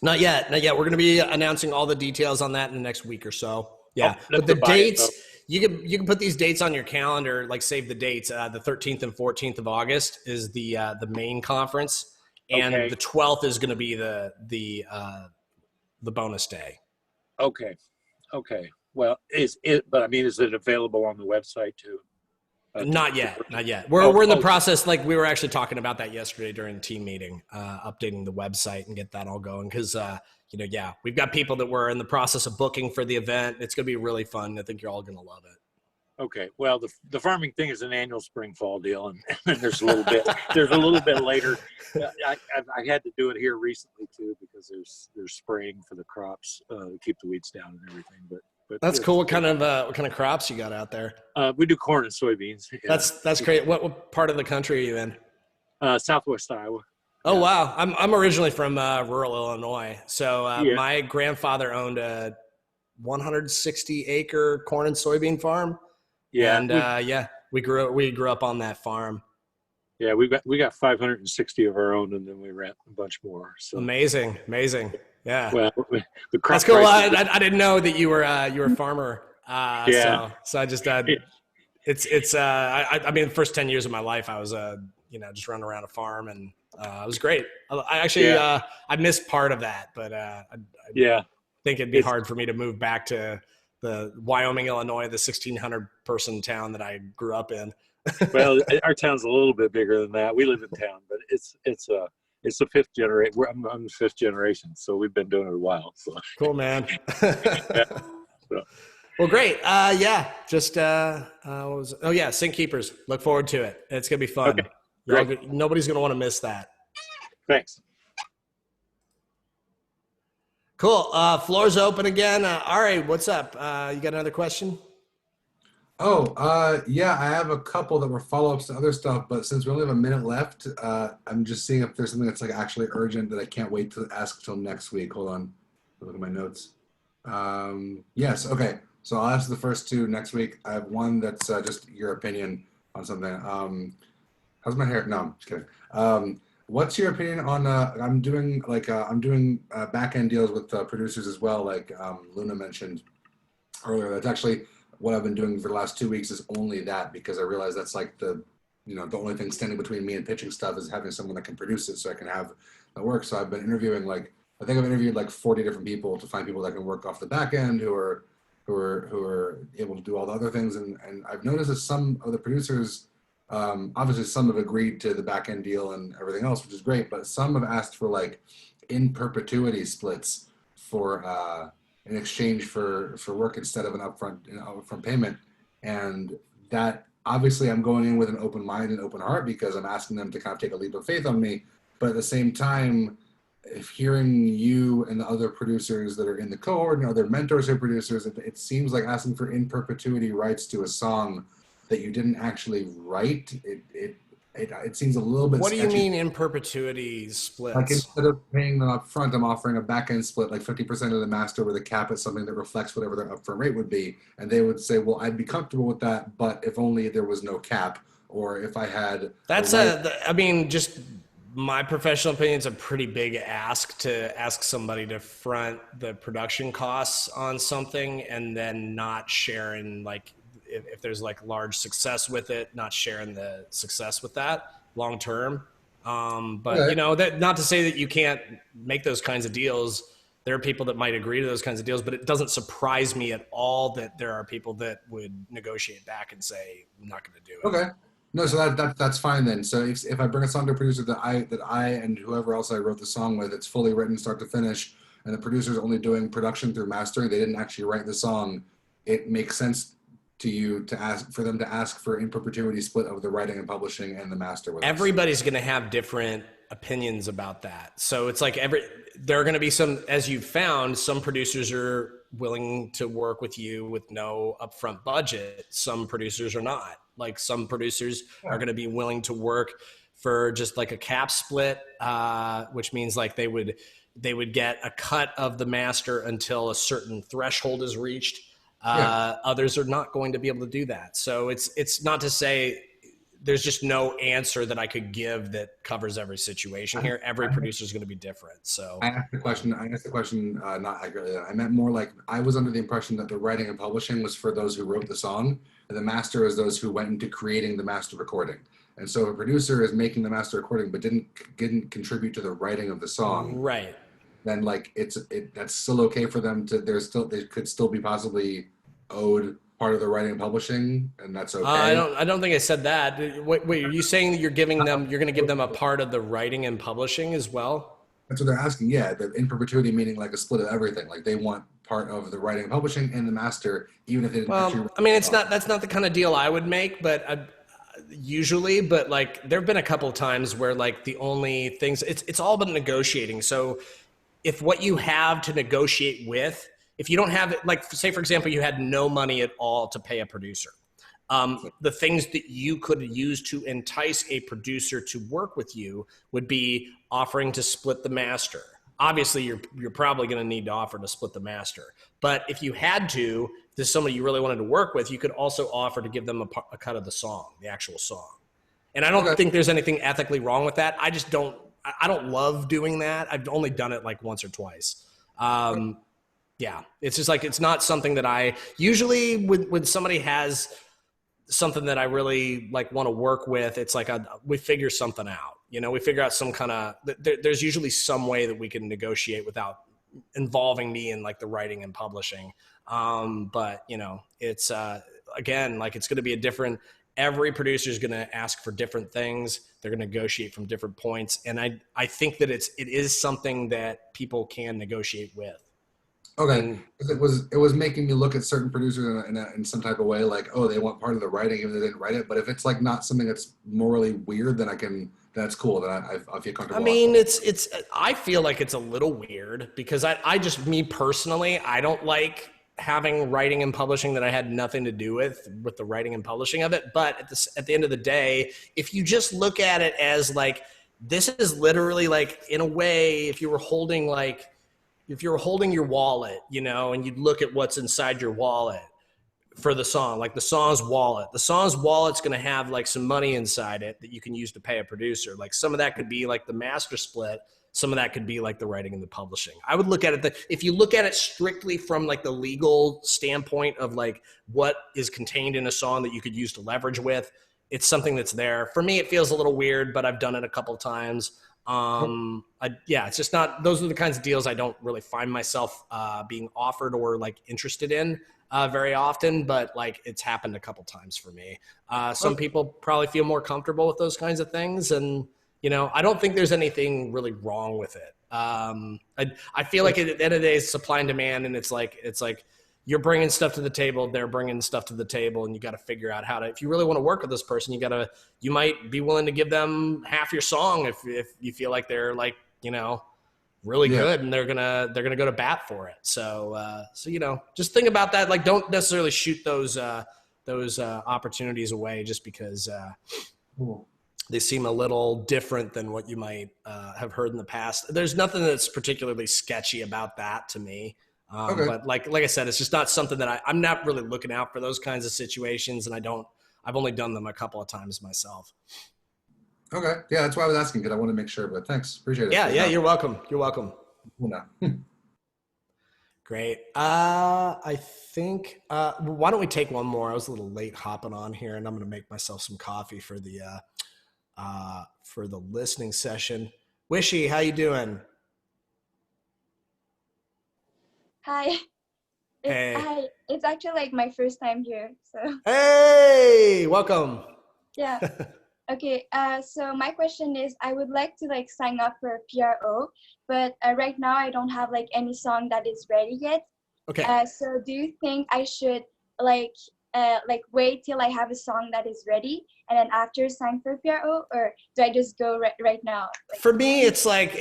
Not yet. We're gonna be announcing all the details on that in the next week or so. Yeah, but the dates, you can put these dates on your calendar. Like, save the dates. The 13th and 14th of August is the main conference, and the 12th is gonna be the bonus day. Okay. Well, is it available on the website too? Not yet. We're in the process. Like, we were actually talking about that yesterday during the team meeting, updating the website and get that all going. Cause we've got people that we're in the process of booking for the event. It's going to be really fun. I think you're all going to love it. Okay. Well, the farming thing is an annual spring fall deal. And there's a little bit later. I had to do it here recently too, because there's spraying for the crops to keep the weeds down and everything. But that's cool. What kind of crops you got out there? We do corn and soybeans. Yeah. That's great. What part of the country are you in? Southwest Iowa. Oh, wow. I'm originally from rural Illinois. So my grandfather owned a 160-acre corn and soybean farm. Yeah. And we grew up on that farm. Yeah, we got 560 of our own, and then we rent a bunch more. So Amazing. Yeah. well, the crop That's cool. prices- I didn't know that you were a farmer. Yeah. So I just I mean, the first 10 years of my life, I was just running around a farm, and it was great. I actually I missed part of that, but I think it'd be hard for me to move back to the Wyoming, Illinois, the 1,600 person town that I grew up in. Well, our town's a little bit bigger than that. We live in town, but it's the fifth generation. I'm the fifth generation, so we've been doing it a while. So Cool, man. So, Well, great. Sync Keepers. Look forward to it. It's gonna be fun. Okay, great. Nobody's gonna want to miss that. Thanks. Cool. Floor's open again. Ari, what's up? You got another question? Yeah, I have a couple that were follow-ups to other stuff, but since we only have a minute left, I'm just seeing if there's something that's like actually urgent that I can't wait to ask till next week. Hold on, look at my notes. Yes, okay. So I'll ask the first two next week. I have one that's just your opinion on something. How's my hair? No, I'm just kidding. What's your opinion on? I'm doing back-end deals with producers as well, like Luna mentioned earlier. That's actually what I've been doing for the last 2 weeks, is only that, because I realize that's like the only thing standing between me and pitching stuff is having someone that can produce it so I can have the work. So I've been interviewing I think I've interviewed like 40 different people to find people that can work off the back end who are able to do all the other things. And I've noticed that some of the producers, obviously some have agreed to the back end deal and everything else, which is great, but some have asked for like in perpetuity splits for in exchange for work instead of an upfront payment. And that, obviously I'm going in with an open mind and open heart because I'm asking them to kind of take a leap of faith on me. But at the same time, if hearing you and the other producers that are in the cohort and other mentors or producers, it seems like asking for in perpetuity rights to a song that you didn't actually write. It seems a little bit What do you sketchy. mean in perpetuity splits? Like instead of paying them up front, I'm offering a back end split, like 50% of the master with a cap at something that reflects whatever their upfront rate would be. And they would say, well, I'd be comfortable with that, but if only there was no cap, or if I had. I mean, just my professional opinion, it's a pretty big ask to ask somebody to front the production costs on something and then not sharing, like, if there's like large success with it, not sharing the success with that long term. But Okay. that not to say that you can't make those kinds of deals. There are people that might agree to those kinds of deals, but it doesn't surprise me at all that there are people that would negotiate back and say, I'm not going to do it. Okay. No, so that's fine then. So if I bring a song to a producer that I and whoever else I wrote the song with, it's fully written start to finish, and the producer's only doing production through mastering, they didn't actually write the song, it makes sense to you to ask for them to ask for in perpetuity split of the writing and publishing and the master with us. Everybody's going to have different opinions about that. So it's like there are going to be some, as you've found, some producers are willing to work with you with no upfront budget. Some producers are not. Like some producers are going to be willing to work for just like a cap split, which means like they would get a cut of the master until a certain threshold is reached. Others are not going to be able to do that. So it's not to say there's just no answer that I could give that covers every situation here. Every producer is going to be different. So I asked the question not accurately. I meant more like I was under the impression that the writing and publishing was for those who wrote the song, and the master is those who went into creating the master recording. And so if a producer is making the master recording but didn't contribute to the writing of the song, right? Then like that's still okay for them to. They could still be possibly owed part of the writing and publishing, and that's okay. I don't think I said that. Wait, are you saying that you're going to give them a part of the writing and publishing as well? That's what they're asking. Yeah, the in perpetuity meaning like a split of everything. Like they want part of the writing and publishing and the master, even if they didn't actually. I mean, that's not the kind of deal I would make, but usually, but like there have been a couple of times where like the only things it's all about negotiating. So if what you have to negotiate with, if you don't have it, like say for example, you had no money at all to pay a producer, the things that you could use to entice a producer to work with you would be offering to split the master. Obviously, you're probably going to need to offer to split the master. But if you had to, if there's somebody you really wanted to work with, you could also offer to give them a cut of the song, the actual song. And I don't think there's anything ethically wrong with that. I just don't love doing that. I've only done it like once or twice. Yeah, it's just like, it's not something that I usually, when somebody has something that I really like want to work with, it's like we figure something out, we figure out some kind of, there's usually some way that we can negotiate without involving me in like the writing and publishing. But it's, again, like it's going to be every producer is going to ask for different things. They're going to negotiate from different points. And I think that it is something that people can negotiate with. Okay. It was making me look at certain producers in some type of way, like, oh, they want part of the writing even though they didn't write it. But if it's like not something that's morally weird, then that's cool. Then I feel comfortable. I mean, I feel like it's a little weird because me personally, I don't like having writing and publishing that I had nothing to do with the writing and publishing of it. But at the end of the day, if you just look at it as like, this is literally like, in a way, if you were holding your wallet, and you'd look at what's inside your wallet for the song, like the song's wallet's going to have like some money inside it that you can use to pay a producer. Like some of that could be like the master split. Some of that could be like the writing and the publishing. I would look at it if you look at it strictly from like the legal standpoint of like what is contained in a song that you could use to leverage with, it's something that's there. For me, it feels a little weird, but I've done it a couple of times. It's just not, those are the kinds of deals I don't really find myself being offered or like interested in very often, but like it's happened a couple times for me. Some people probably feel more comfortable with those kinds of things, and I don't think there's anything really wrong with it. I feel like at the end of the day, it's supply and demand, and it's like you're bringing stuff to the table, they're bringing stuff to the table, and you got to figure out how to, if you really want to work with this person, you might be willing to give them half your song if you feel like they're like, really good and they're gonna go to bat for it. So just think about that. Like, don't necessarily shoot those opportunities away just because they seem a little different than what you might have heard in the past. There's nothing that's particularly sketchy about that to me. But like I said, it's just not something that I'm not really looking out for those kinds of situations. And I've only done them a couple of times myself. Okay. Yeah. That's why I was asking, because I want to make sure, but thanks. Appreciate it. Yeah. You're welcome. You're welcome. No. Great. I think, why don't we take one more? I was a little late hopping on here, and I'm going to make myself some coffee for the listening session. Wishy, how you doing? Hi. Hey. Hi. It's actually like my first time here, so. Hey, welcome. Yeah. Okay. So my question is, I would like to like sign up for a PRO, but right now I don't have like any song that is ready yet. Okay. So do you think I should like wait till I have a song that is ready and then after sign for PRO, or do I just go right now? Like, for me, it's like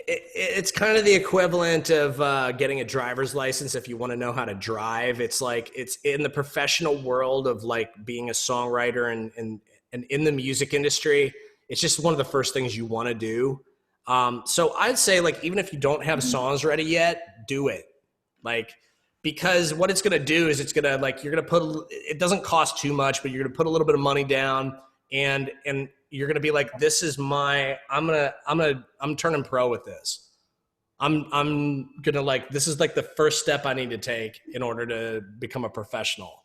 it's kind of the equivalent of getting a driver's license if you want to know how to drive. It's like it's in the professional world of like being a songwriter and in the music industry. It's just one of the first things you want to do. So I'd say like even if you don't have songs ready yet, do it. Like, because what it's going to do is it's going to like, you're going to put, it doesn't cost too much, but you're going to put a little bit of money down and you're going to be like, this is I'm turning pro with this. I'm going to like, this is like the first step I need to take in order to become a professional.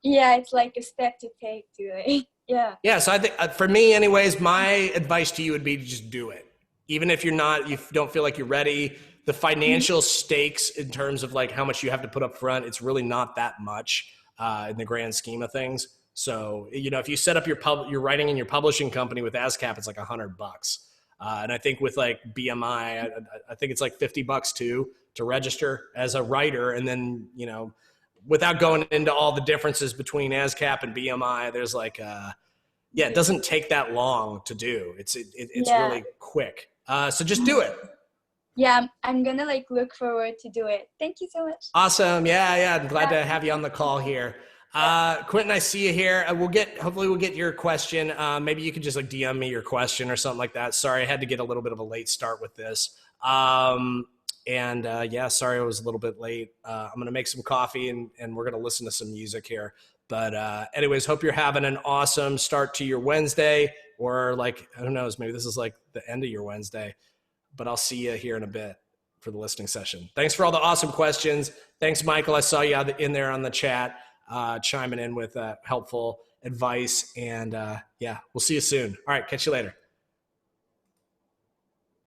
Yeah. It's like a step to take to it. Yeah. Yeah. So I think for me anyways, my advice to you would be to just do it. Even if you don't feel like you're ready. The financial stakes in terms of like how much you have to put up front, it's really not that much in the grand scheme of things. So, if you set up your writing and your publishing company with ASCAP, it's like $100. And I think with like BMI, I think it's like $50 too to register as a writer. And then, without going into all the differences between ASCAP and BMI, there's like, it doesn't take that long to do. It's really quick. So just do it. Yeah, I'm gonna like look forward to do it. Thank you so much. Awesome. Yeah. I'm glad to have you on the call here. Quentin, I see you here. Hopefully we'll get your question. Maybe you could just like DM me your question or something like that. Sorry, I had to get a little bit of a late start with this. Sorry I was a little bit late. I'm going to make some coffee and we're going to listen to some music here. But anyways, hope you're having an awesome start to your Wednesday, or like, I don't know, maybe this is like the end of your Wednesday, but I'll see you here in a bit for the listening session. Thanks for all the awesome questions. Thanks, Michael. I saw you in there on the chat, chiming in with helpful advice. And yeah, we'll see you soon. All right, catch you later.